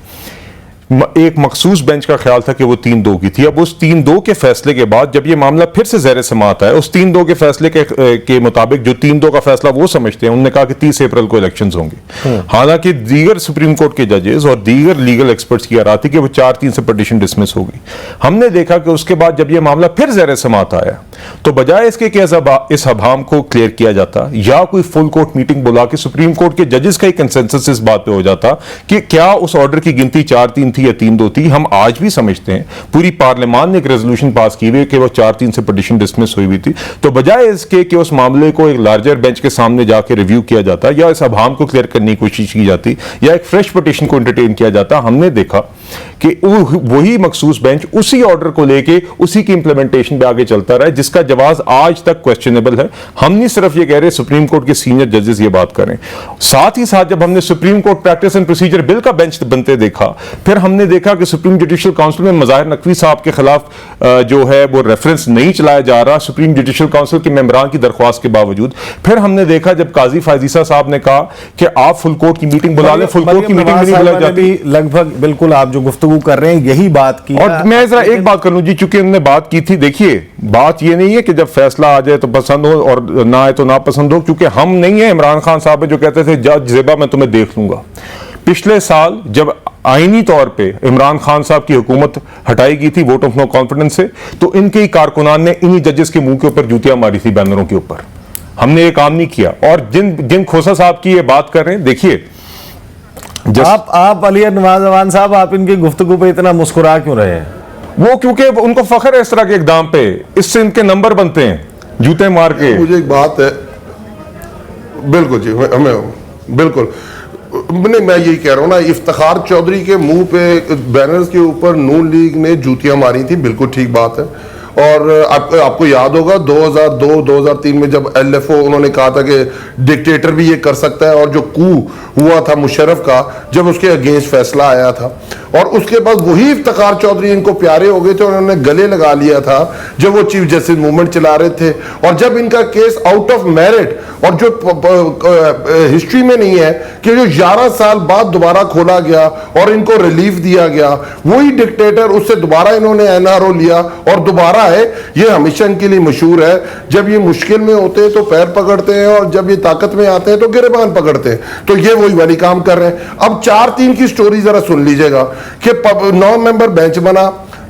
एक मखसूस बेंच का ख्याल था कि वो 3-2 की थी। अब उस 3-2 के फैसले के बाद जब ये मामला फिर से ज़ेर समाअत है, उस 3-2 के फैसले के मुताबिक जो 3-2 का फैसला वो समझते हैं, उन्होंने कहा कि 30 अप्रैल को इलेक्शंस होंगे। हालांकि दीगर सुप्रीम कोर्ट के जजेस और दीगर लीगल एक्सपर्ट्स की राय थी कि वो 4-3 से पिटीशन डिसमिस होगी। हमने देखा कि उसके बाद जब ये मामला फिर ज़ेर समाअत आया, तो बजाय इसके कि इस अभाम को क्लियर किया जाता या कोई फुल कोर्ट मीटिंग बुला के सुप्रीम कोर्ट के जजेस का ही कंसेंसस इस बात पे हो जाता कि क्या उस ऑर्डर की गिनती 4-3 थी या 3-2 थी। हम आज भी समझते हैं, पूरी पार्लियामान ने एक रेजोल्यूशन पास की हुई कि वो 4-3 से पिटीशन डिसमिस हुई थी। तो बजाय इसके कि उस मामले को एक लार्जर बेंच के सामने जाके रिव्यू किया जाता या इस अभाम को क्लियर करने की कोशिश की जाती या एक फ्रेश पिटीशन को एंटरटेन किया जाता, हमने देखा कि वही मखसूस बेंच उसी ऑर्डर को लेके उसी की इंप्लीमेंटेशन पे आगे चलता रहा, जिसका जवाब आज तक क्वेश्चनेबल है। हम नहीं सिर्फ ये कह रहे, सुप्रीम कोर्ट के सीनियर जजेस ये बात करें। साथ ही साथ जब हमने supreme court practice and procedure bill का बेंच बनते देखा, फिर हमने देखा कि सुप्रीम जुडिशियल काउंसिल में मज़ाहिर नकवी साहब के खिलाफ जो है वो रेफरेंस नहीं चलाया जा रहा, सुप्रीम जुडिशियल काउंसिल के मेंबरान की दरख्वास्त के बावजूद। फिर हमने देखा जब काजी फायजीसा साहब ने कहा कि आप फुल कोर्ट की मीटिंग बुला लें, फुल कोर्ट की मीटिंग नहीं बुलाई जाती। लगभग बिल्कुल आप जो गुफ्तगू कर रहे हैं यही बात की। और मैं जरा एक बात कर लूं जी, चूंकि उन्होंने बात की थी, देखिए बात ये नहीं है कि जब फैसला आ जाए तो पसंद हो और ना आए तो ना पसंद हो, क्योंकि हम नहीं है इमरान खान साहब जो कहते थे जज जेबा मैं तुम्हें देख लूंगा। पिछले साल जब आईनी तौर पे इमरान खान साहब की हुकूमत हटाई गई थी वोट ऑफ नो कॉन्फिडेंस से, तो इनके ही कारकुनान ने इन्हीं जजेस के मुंह के ऊपर जूतियां मारी थी बैनरों के ऊपर। हमने ये काम नहीं किया। और जिन खोसा साहब की ये बात कर रहे हैं, देखिए आप अली नवाज अवान साहब, आप इनकी गुफ्तगू पे इतना मुस्कुरा क्यों रहे हैं? वो क्योंकि उनको फख्र है इस तरह के इकदाम पे, इससे इनके नंबर बनते हैं जूते मार के। मुझे एक बात है, बिल्कुल जी, हमें बिल्कुल नहीं, मैं यही कह रहा हूं ना, इफ्तिखार चौधरी के मुंह पे बैनर्स के ऊपर नून लीग ने जूतियां मारी थी, बिल्कुल ठीक बात है। और आपको याद होगा 2002-2003 में जब LFO उन्होंने कहा था कि डिक्टेटर भी ये कर सकता है, और जो कू हुआ था मुशर्रफ का जब उसके अगेंस्ट फैसला आया था, और उसके बाद वही इफ्तिखार चौधरी इनको प्यारे हो गए थे, उन्होंने गले लगा लिया था जब वो चीफ जस्टिस मूवमेंट चला रहे थे। और जब इनका केस आउट ऑफ मेरिट और जो हिस्ट्री में नहीं है कि जो 11 साल बाद दोबारा खोला गया और इनको रिलीफ दिया गया, वही डिक्टेटर, उससे दोबारा इन्होंने NRO लिया और दोबारा है। ये हमेशा इनके लिए मशहूर है, जब ये मुश्किल में होते हैं तो पैर पकड़ते हैं और जब ये ताकत में आते हैं तो गिरबान पकड़ते हैं। तो ये वही वाली काम कर रहे हैं। अब 4-3 की स्टोरी जरा सुन लीजिएगा कि 9 मेंबर बेंच बना,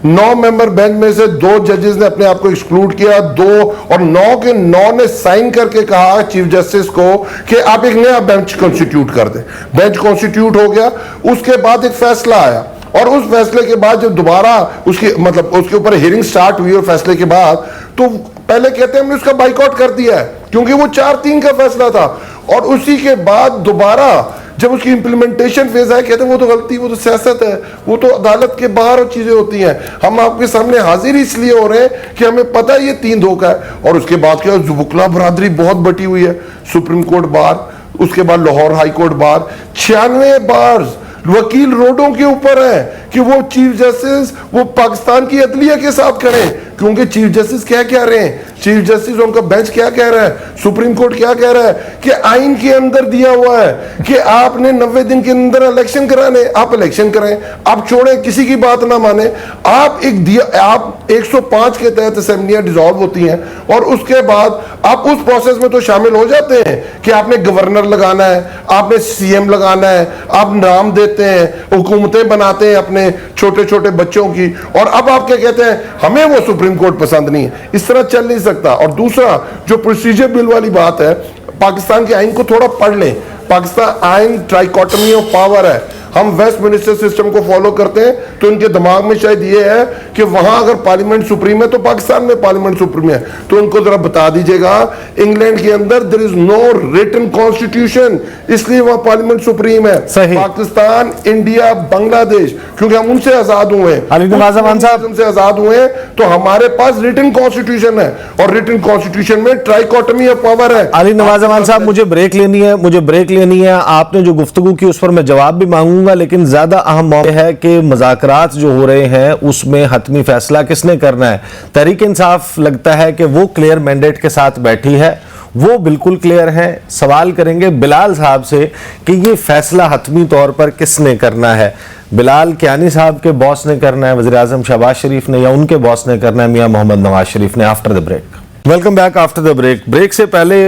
9 मेंबर बेंच में से 2 जजेस ने अपने आप को एक्सक्लूड किया, 2 और 9 के 9 ने साइन करके कहा चीफ जस्टिस को कि आप एक नया बेंच कॉन्स्टिट्यूट कर दें। बेंच कॉन्स्टिट्यूट हो गया, उसके बाद एक फैसला आया और उस फैसले के बाद जब दोबारा उसके ऊपर हियरिंग स्टार्ट हुई और फैसले के बाद, तो पहले कहते हैं हमने उसका बाइकआउट कर दिया है क्योंकि वो 4-3 का फैसला था, और उसी के बाद दोबारा जब उसकी इंप्लीमेंटेशन फेज आया कहते हैं वो तो गलती, वो तो सियासत है, वो तो अदालत के बाहर और चीजें होती हैं, हम आपके सामने हाजिर इसलिए हो रहे हैं कि हमें पता है ये 3 धोखा है। और उसके बाद क्या, जुबुकला बरादरी बहुत बटी हुई है, सुप्रीम कोर्ट बार, उसके बाद लाहौर हाई कोर्ट बार, 96 बार वकील रोडों के ऊपर है कि वो चीफ जस्टिस वो पाकिस्तान की अदलिया के साथ करें, क्योंकि चीफ जस्टिस क्या कह रहे हैं, चीफ जस्टिस उनका बेंच क्या कह रहा है, सुप्रीम कोर्ट क्या कह रहा है कि आइन के अंदर दिया हुआ है कि आपने 90 दिन के अंदर इलेक्शन कराने, आप इलेक्शन कराएं, आप छोड़ें, किसी की बात ना माने, आप 105 के तहत असेंबलियां डिसॉल्व होती हैं और उसके बाद आप उस प्रोसेस में तो शामिल हो जाते हैं कि आपने गवर्नर लगाना है, आपने सीएम लगाना है, आप नाम देते हैं, हुकूमतें बनाते हैं अपने छोटे छोटे बच्चों की, और अब आप क्या कहते हैं हमें वो सुप्रीम कोर्ट पसंद नहीं है। इस तरह चल नहीं सकता। और दूसरा जो प्रोसीजर बिल वाली बात है, पाकिस्तान के आइन को थोड़ा पढ़ लें। पाकिस्तान आइन ट्राइकोटमी ऑफ पावर है, हम वेस्ट मिनिस्टर सिस्टम को फॉलो करते हैं, तो इनके दिमाग में शायद ये है कि वहां अगर पार्लियामेंट सुप्रीम है तो पाकिस्तान में पार्लियामेंट सुप्रीम है। तो उनको जरा बता दीजिएगा इंग्लैंड के अंदर there is no written constitution, इसलिए वहां पार्लियामेंट सुप्रीम है। सही। पाकिस्तान, इंडिया, बांग्लादेश, क्योंकि हम उनसे आजाद हुए हैं, अली नवाज अमान साहब उनसे आजाद हुए हैं, तो हमारे पास रिटन कॉन्स्टिट्यूशन है और रिटन कॉन्स्टिट्यूशन में ट्राइकोटमी ऑफ पावर है। अली नवाज अमान साहब, मुझे ब्रेक लेनी है। आपने जो गुफ्तगू की उस पर मैं जवाब भी मांगूंगा, लेकिन ज्यादा अहम मौका है कि मुज़ाकरात जो हो रहे हैं उसमें हतमी फैसला किसने करना है। तहरीक इंसाफ लगता है कि वो क्लियर मैंडेट के साथ बैठी है, वो बिल्कुल क्लियर है। सवाल करेंगे बिलाल साहब से कि ये फैसला हतमी तौर पर किसने करना है। बिलाल कियानी साहब के बॉस ने करना है, वज़ीर आज़म शहबाज शरीफ ने, या उनके बॉस ने करना है, मियां मोहम्मद नवाज शरीफ ने। After the break, welcome back after the break. Break से पहले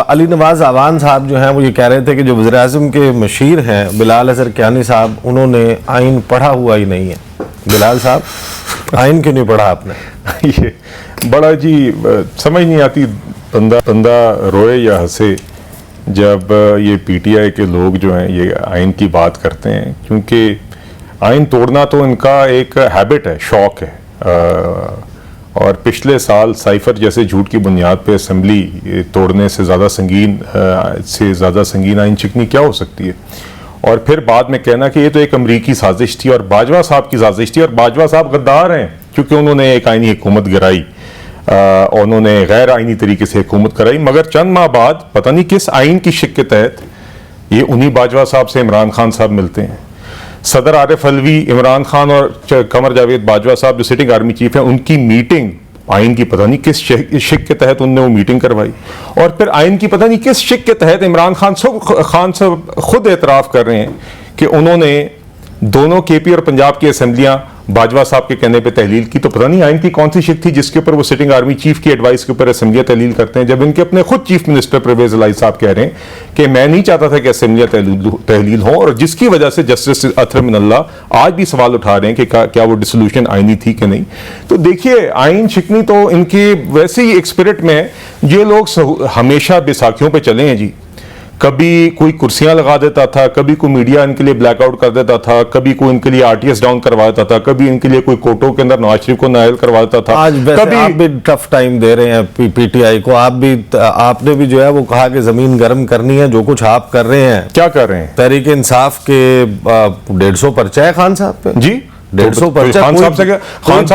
अली नवाज अवान साहब जो हैं वो ये कह रहे थे कि जो वज़ीर आज़म के मशीर हैं बिलाल अज़हर कियानी साहब, उन्होंने आइन पढ़ा हुआ ही नहीं है। बिलाल साहब, आइन क्यों नहीं पढ़ा आपने? ये बड़ा जी समझ नहीं आती, बंदा रोए या हंसे जब ये पीटीआई के लोग जो हैं ये आइन की बात करते हैं, क्योंकि आइन तोड़ना तो इनका एक हैबिट है, शौक है। और पिछले साल साइफर जैसे झूठ की बुनियाद पे असेंबली तोड़ने से ज़्यादा संगीन आइन चिकनी क्या हो सकती है। और फिर बाद में कहना कि ये तो एक अमरीकी साजिश थी और बाजवा साहब की साजिश थी, और बाजवा साहब गद्दार हैं क्योंकि उन्होंने एक आइनी हुकूमत गिराई और उन्होंने गैर आइनी तरीके से हुकूमत कराई। मगर चंद माह बाद पता नहीं किस आइन की शिक के तहत ये उन्हीं बाजवा साहब से इमरान खान साहब मिलते हैं। सदर आरिफ अलवी, इमरान खान और कमर जावेद बाजवा साहब जो सिटिंग आर्मी चीफ हैं, उनकी मीटिंग आइन की पता नहीं किस शिक के तहत उनने वो मीटिंग करवाई, और फिर आइन की पता नहीं किस शिक के तहत इमरान खान साहब खुद एतराफ़ कर रहे हैं कि उन्होंने दोनों केपी और पंजाब की असेंबलियां बाजवा साहब के कहने पे तहलील की। तो पता नहीं आइन की कौन सी शिक थी जिसके ऊपर वो सिटिंग आर्मी चीफ की एडवाइस के ऊपर असेंबलियां तहलील करते हैं, जब इनके अपने खुद चीफ मिनिस्टर परवेज इलाही साहब कह रहे हैं कि मैं नहीं चाहता था कि असेंबलियां तहलील हो, और जिसकी वजह से जस्टिस अतहर मिनल्लाह आज भी सवाल उठा रहे हैं कि क्या वो डिसोल्यूशन आइनी थी कि नहीं। तो देखिए, आइन शिकनी तो इनके वैसे ही एक स्पिरिट में है। ये लोग हमेशा बैसाखियों पर चले हैं जी, कभी कोई कुर्सियां लगा देता था, कभी कोई मीडिया इनके लिए ब्लैकआउट कर देता था, कभी कोई इनके लिए आरटीएस डाउन करवा देता था, कभी इनके लिए कोई कोर्टों के अंदर नवाज शरीफ को नायल करवा देता था। आज वैसे आप भी टफ टाइम दे रहे हैं पीटीआई को, आपने भी जो है वो कहा कि जमीन गर्म करनी है। जो कुछ आप कर रहे हैं, क्या कर रहे हैं? तहरीक इंसाफ के 150 पर्चा है खान साहब पे जी, 150 पर्चा। खान साहब से खान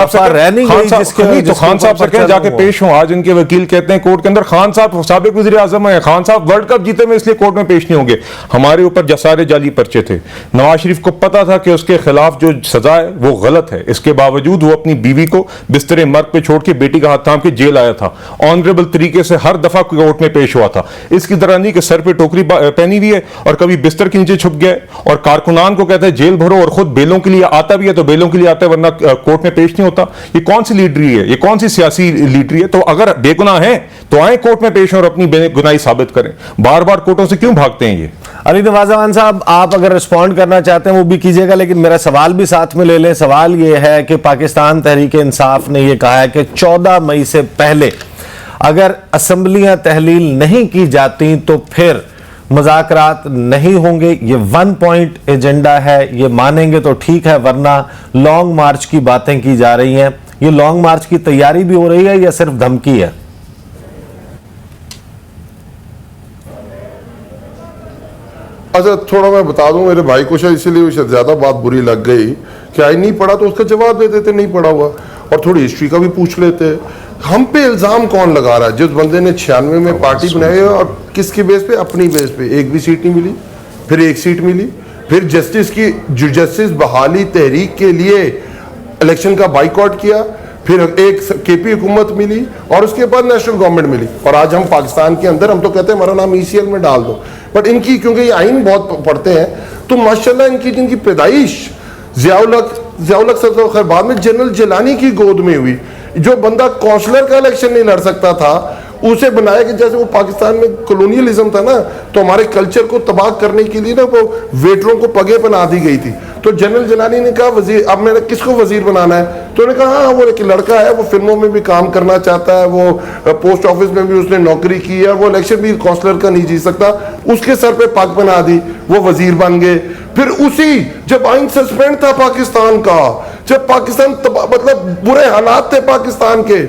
साहब से कहें जाके पेश हो। आज इनके वकील कहते हैं कोर्ट के अंदर खान साहब साबिक वज़ीर आज़म है, खान साहब वर्ल्ड कप जीते में इसलिए कोर्ट में पेश नहीं होंगे। हमारे ऊपर सारे जाली पर्चे थे। नवाज शरीफ को पता था कि उसके खिलाफ जो सजा है वो गलत है, इसके बावजूद वो अपनी बीवी को बिस्तरे मर्ग पे छोड़ के बेटी का हाथ थाम के जेल आया था। ऑनरेबल तरीके से हर दफा कोर्ट में पेश हुआ था। इसकी तरह नहीं कि सर पे टोकरी पहनी हुई है और कभी बिस्तर के नीचे छुप गए और कारकुनान को कहते हैं जेल भरो, और खुद बेलों के लिए आता भी है तो बेलों के लिए आता है, वरना कोर्ट में पेश नहीं होता। ये कौन सी लीडरी है? ये कौन सी सियासी लीडरी है? तो अगर बेगुनाह है तो आए कोर्ट में पेश और अपनी बेगुनाही साबित करें। बार बार कोर्टों से क्यों भागते हैं ये? अली नवाज़ान साहब, आप अगर रिस्पॉन्ड करना चाहते हैं वो भी कीजिएगा, लेकिन मेरा सवाल भी साथ में ले लें। सवाल ये है कि पाकिस्तान तहरीक इंसाफ ने ये कहा है कि 14 मई से पहले अगर असेंबलियां तहलील नहीं की जाती तो फिर मुज़ाकरात नहीं होंगे। ये 1 पॉइंट एजेंडा है, ये मानेंगे तो ठीक है, वरना लॉन्ग मार्च की बातें की जा रही हैं। ये लॉन्ग मार्च की तैयारी भी हो रही है या सिर्फ धमकी है? अच्छा, थोड़ा मैं बता दूं मेरे भाई को, शायद इसीलिए उसे ज्यादा बात बुरी लग गई कि आई नहीं पढ़ा, तो उसका जवाब दे देते नहीं पढ़ा हुआ, और थोड़ी हिस्ट्री का भी पूछ लेते। हम पे इल्जाम कौन लगा रहा है? जिस बंदे ने 96 में पार्टी बनाई है, और किसके बेस पे? अपनी बेस पे। एक भी सीट नहीं मिली, फिर एक सीट मिली, फिर जस्टिस बहाली तहरीक के लिए इलेक्शन का बाइकआउट किया, फिर एक केपी हुकूमत मिली, और उसके बाद नेशनल गवर्नमेंट मिली, और आज हम पाकिस्तान के अंदर हम तो कहते हैं हमारा नाम ECL में डाल दो। बट इनकी, क्योंकि ये आइन बहुत पढ़ते हैं, तो माशाल्लाह इनकी जिनकी पैदाइश ज़ियाउल हक खैर बाद में जनरल जिलानी की गोद में हुई, जो बंदा काउंसलर का इलेक्शन नहीं लड़ सकता था, उसे बनाया कि जैसे वो पाकिस्तान में कॉलोनियलिज्म था ना, तो हमारे कल्चर को तबाह करने के लिए ना वो वेटरों को पगे बना दी गई थी। तो जनरल जिलानी ने कहा वजीर, अब मैंने किसको वजीर बनाना है? तो उन्होंने कहा हाँ, वो एक लड़का है, वो फिल्मों में भी काम करना चाहता है, वो पोस्ट ऑफिस में भी उसने नौकरी की है, वो इलेक्शन भी काउंसलर का नहीं जीत सकता, उसके सर पे पग बना दी, वो वजीर बन गए। फिर उसी जब आइन सस्पेंड था पाकिस्तान का, जब पाकिस्तान मतलब बुरे हालात थे पाकिस्तान के,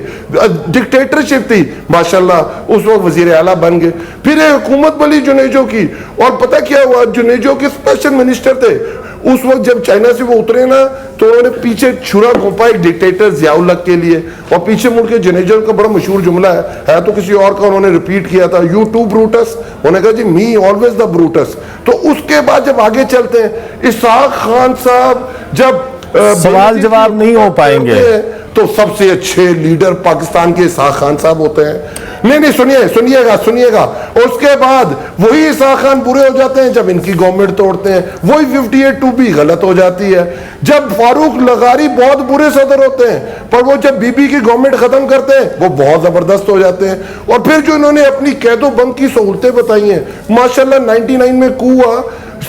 डिक्टेटरशिप थी, माशाल्लाह उस वक्त वजीर आला बन गए। फिर हुकूमत बनी जुनेजो की, और पता क्या हुआ? जुनेजो के स्पेशल मिनिस्टर थे उस वक्त, जब चाइना से वो उतरे ना, तो उन्होंने पीछे छुरा घोंपा एक डिक्टेटर ज़ियाउल हक के लिए, और पीछे मुड़ के जुनेजो का बड़ा मशहूर जुमला है तो किसी और का उन्होंने रिपीट किया था, यू टू ब्रूटस। उन्होंने कहा जी मी ऑलवेज द ब्रूटस। तो उसके बाद जब आगे चलते हैं, इसहाक खान साहब जब सवाल जवाब नहीं हो पाएंगे, तो सबसे अच्छे लीडर पाकिस्तान के इसहाक खान साहब होते हैं। नहीं, सुनिएगा। और उसके बाद वही इसहाक खान बुरे हो जाते हैं जब इनकी गवर्नमेंट तोड़ते हैं, वही 58-2 भी गलत हो जाती है। जब फारूक लगारी बहुत बुरे सदर होते हैं, पर वो जब बीबी की गवर्नमेंट खत्म करते हैं, वो बहुत जबरदस्त हो जाते हैं। और फिर जो इन्होंने अपनी कैदो बंद की सहूलतें बताई हैं, माशाल्लाह 99 में कू हुआ,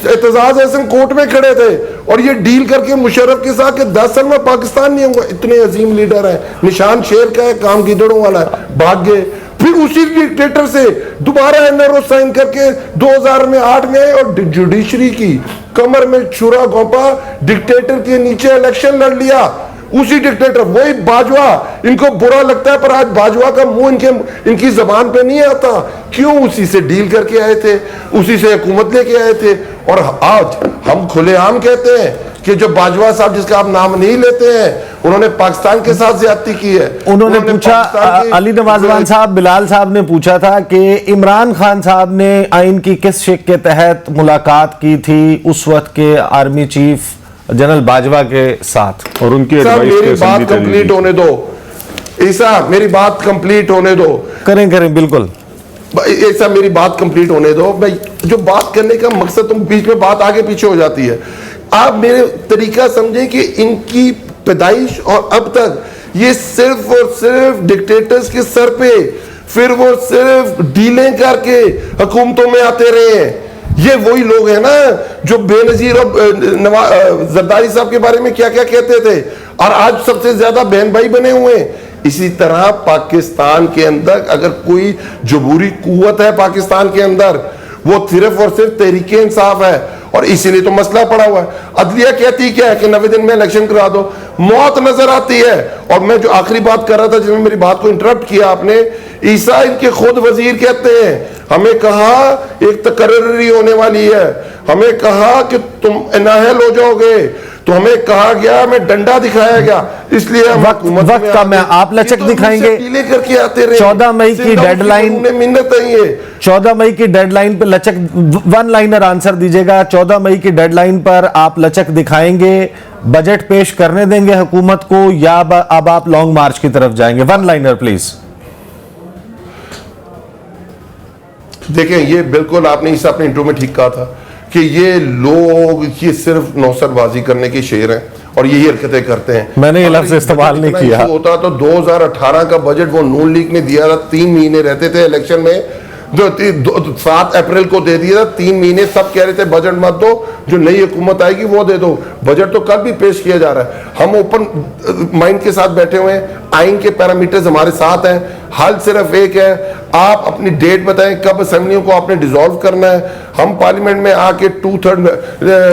एतजाज एहसन कोर्ट में खड़े थे, और ये डील करके मुशर्रफ के साथ कि 10 साल में पाकिस्तान नहीं होगा। इतने अजीम लीडर हैं, निशान शेर का है, काम गिदड़ों वाला है, भाग गए। फिर उसी डिक्टेटर से दोबारा NRO साइन करके 2008 में आए, और जुडिशरी की कमर में छुरा घोंपा, डिक्टेटर के नीचे इलेक्शन लड़ लिया। उसी डिक्टेटर, वही बाजवा, इनको बुरा लगता है पर आज बाजवा का मुंह इनकी जबान पे नहीं आता। क्यों? उसी से डील करके आए थे, उसी से हुकूमत लेके आए थे। और आज हम खुलेआम कहते हैं कि जो बाजवा साहब, जिसका आप नाम नहीं लेते हैं, उन्होंने पाकिस्तान के साथ ज्यादती की है। उन्होंने पूछा, अली नवाज़ान साहब, बिलाल साहब ने पूछा था कि इमरान खान साहब ने आइन की किस शिक के तहत मुलाकात की थी उस वक्त के आर्मी चीफ जनरल बाजवा के साथ, और उनकी मेरी बात कंप्लीट होने दो ईसा, मेरी बात कंप्लीट होने दो। करें बिल्कुल ऐसा, मेरी बात कंप्लीट होने दो भाई। जो बात करने का मकसद, तुम बीच में बात आगे पीछे हो जाती है। आप मेरे तरीका समझे कि इनकी पैदाइश और अब तक ये सिर्फ और सिर्फ डिक्टेटर्स के सर पे, फिर वो सिर्फ डीलें करके हुकूमतों में आते रहे हैं। ये वही लोग हैं ना जो बेनजीर और जरदारी साहब के बारे में क्या क्या कहते थे, और आज सबसे ज्यादा बहन भाई बने हुए हैं। इसी तरह पाकिस्तान के अंदर अगर कोई जमहूरी कुव्वत है पाकिस्तान के अंदर, वो सिर्फ और सिर्फ तहरीक इंसाफ है, और इसीलिए तो मसला पड़ा हुआ है। अदलिया कहती क्या है कि 90 दिन में इलेक्शन करा दो, मौत नजर आती है। और मैं जो आखिरी बात कर रहा था, जिसमें मेरी बात को इंटरप्ट किया आपने, ईसा इनके खुद वजीर कहते हैं, हमें कहा एक तकर्री होने वाली है, हमें कहा कि तुम नाहल हो जाओगे, तो हमें कहा गया, हमें डंडा दिखाया गया, इसलिए वक्त का मैं आप लचक दिखाएंगे। 14 मई की डेडलाइन, 14 मई की डेडलाइन पे लचक, 1 लाइनर आंसर दीजिएगा। 14 मई की डेडलाइन पर आप लचक दिखाएंगे, बजट पेश करने देंगे हुकूमत को, या अब आप लॉन्ग मार्च की तरफ जाएंगे? 1 लाइनर प्लीज। देखें, ये बिल्कुल आपने इस अपने इंटरव्यू में ठीक कहा था कि ये लोग ये सिर्फ नौसरबाजी करने के शेर हैं और यही हरकतें करते हैं। मैंने ये लफ्ज़ इस्तेमाल नहीं किया। होता तो 2018 का बजट वो नून लीग ने दिया था, 3 महीने रहते थे इलेक्शन में, जो 7 अप्रैल को दे दिया था, 3 महीने सब कह रहे थे बजट मत दो, जो नई हुकूमत आएगी वो दे दो। बजट तो कल भी पेश किया जा रहा है। हम ओपन माइंड के साथ बैठे हुए हैं, आइन के पैरामीटर्स हमारे साथ हैं, हल सिर्फ एक है, आप अपनी डेट बताएं कब असेंबलियों को आपने डिसॉल्व करना है। हम पार्लियामेंट में आके 2/3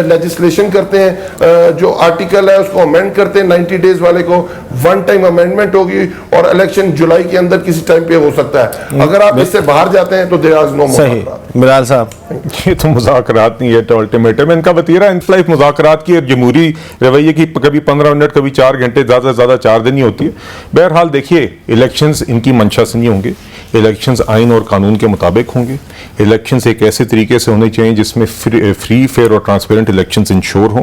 लेजिस्लेशन करते हैं, जो आर्टिकल है उसको अमेंड करते हैं 90 डेज वाले को, 1 टाइम अमेंडमेंट होगी और इलेक्शन जुलाई के अंदर किसी टाइम पे हो सकता है। अगर आप इससे बाहर जाते हैं तो देयर इज नो मोर। मिराल साहब, ये तो मुज़ाकरात नहीं है, तो अल्टीमेटम इनका वतीरा इनफ्लाइफ मुज़ाकरात की और जमहूरी रवैये की कभी 15 मिनट कभी 4 घंटे, ज़्यादा से ज़्यादा 4 दिन ही होती है। बहरहाल देखिए, इलेक्शंस इनकी मंशा से नहीं होंगे, इलेक्शंस आइन और कानून के मुताबिक होंगे। इलेक्शंस एक ऐसे तरीके से होने चाहिए जिसमें फ्री फेयर और ट्रांसपेरेंट इलेक्शंस इंश्योर हों,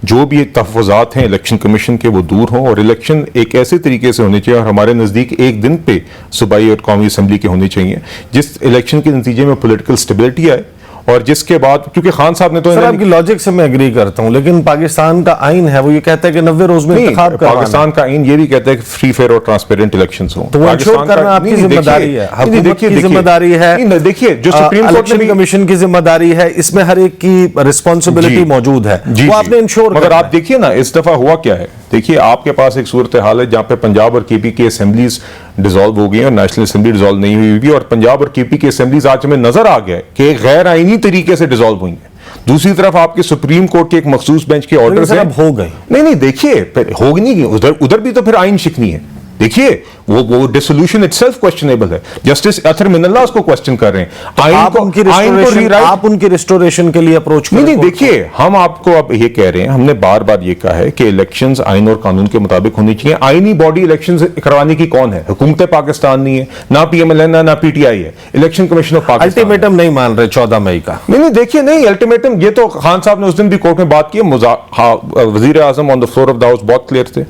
जो भी तहफ़्फ़ुज़ात हैं इलेक्शन कमीशन के वो दूर हों, और इलेक्शन एक ऐसे तरीके से होने चाहिए और हमारे नज़दीक एक दिन पे सूबाई और कौमी असम्बली के होने चाहिए जिस इलेक्शन के नतीजे में पॉलिटिकल स्टेबिलिटी आए, और जिसके बाद, क्योंकि खान साहब ने तो सर आपकी लॉजिक से मैं एग्री करता हूं, लेकिन पाकिस्तान का आइन है वो ये कहता है कि 90 रोज में इंतखाब करवाना। पाकिस्तान का आइन ये भी कहता है कि फ्री फेयर और ट्रांसपेरेंट इलेक्शंस हो, तो वो इंश्योर करना आपकी जिम्मेदारी है, हुकूमत की जिम्मेदारी है। देखिए, जो सुप्रीम कोर्ट इलेक्शन कमीशन की जिम्मेदारी है, इसमें हर एक की रिस्पॉन्सिबिलिटी मौजूद है, वो आपने इंश्योर। मगर आप देखिए ना, इस दफा हुआ क्या है, देखिए आपके पास एक सूरत हाल है जहां पे पंजाब और केपी की असेंबलीज डिसॉल्व हो गई और नेशनल असेंबली डिसॉल्व नहीं हुई भी, और पंजाब और केपी की असेंबलीज आज हमें नजर आ गया कि गैर आईनी तरीके से डिसॉल्व हुई है। दूसरी तरफ आपके सुप्रीम कोर्ट के एक मखसूस बेंच के ऑर्डर हो गए। नहीं देखिए, होगी नहीं, उधर भी तो फिर आइन शिकनी है। देखिए, वो डिसोल्यूशन इटसेल्फ क्वेश्चनेबल है। जस्टिस अतर मिनल्ला उसको क्वेश्चन कर रहे हैं। आप उनकी रिस्टोरेशन के लिए अप्रोच करें। नहीं, देखिए, हम आपको अब ये कह रहे हैं, हमने बार बार ये कहा है कि इलेक्शंस आइन और कानून के मुताबिक होनी चाहिए। आईनी बॉडी इलेक्शंस करवाने की कौन है? हुकूमत पाकिस्तान नहीं है, ना पीएमएलएन ना पीटीआई है, election commission of Pakistan. Ultimatum नहीं मान रहे 14 मई का। नहीं देखिए, नहीं अल्टीमेटम, ये तो खान साहब ने उस दिन भी कोर्ट में बात की, वजीर आजम on the floor of the house बहुत क्लियर थे,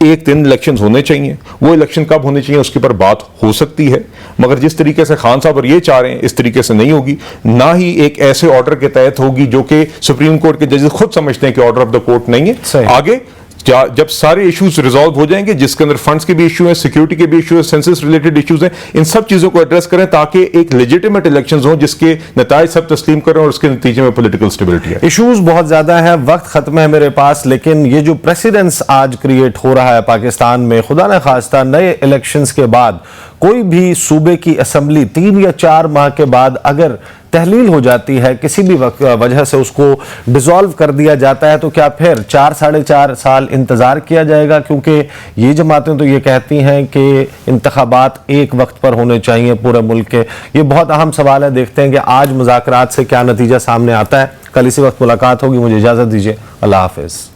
एक दिन इलेक्शन होने चाहिए। वो इलेक्शन कब होने चाहिए उसके पर बात हो सकती है, मगर जिस तरीके से खान साहब और ये चाह रहे हैं इस तरीके से नहीं होगी, ना ही एक ऐसे ऑर्डर के तहत होगी जो कि सुप्रीम कोर्ट के जजेस खुद समझते हैं कि ऑर्डर ऑफ द कोर्ट नहीं है। आगे जब सारे इश्यूज रिजॉल्व हो जाएंगे, जिसके अंदर फंड्स के भी इशू है, सिक्योरिटी के भी इशू है, सेंसस रिलेटेड इश्यूज हैं, इन सब चीजों को एड्रेस करें ताकि एक लेजिटिमेट इलेक्शंस हो जिसके नताइज सब तस्लीम करें और उसके नतीजे में पॉलिटिकल स्टेबिलिटी है। इश्यूज बहुत ज्यादा है, वक्त खत्म है मेरे पास, लेकिन ये जो प्रेसिडेंस आज क्रिएट हो रहा है पाकिस्तान में, खुदा न खास्ता नए इलेक्शंस के बाद कोई भी सूबे की असेंबली 3 या 4 माह के बाद अगर तहलील हो जाती है, किसी भी वजह से उसको डिसॉल्व कर दिया जाता है, तो क्या फिर 4 साढ़े 4 साल इंतजार किया जाएगा? क्योंकि ये जमातें तो ये कहती हैं कि इंतखाबात एक वक्त पर होने चाहिए पूरे मुल्क के। ये बहुत अहम सवाल है, देखते हैं कि आज मुज़ाकरात से क्या नतीजा सामने आता है। कल इसी वक्त मुलाकात होगी, मुझे इजाज़त दीजिए, अल्लाह हाफिज़।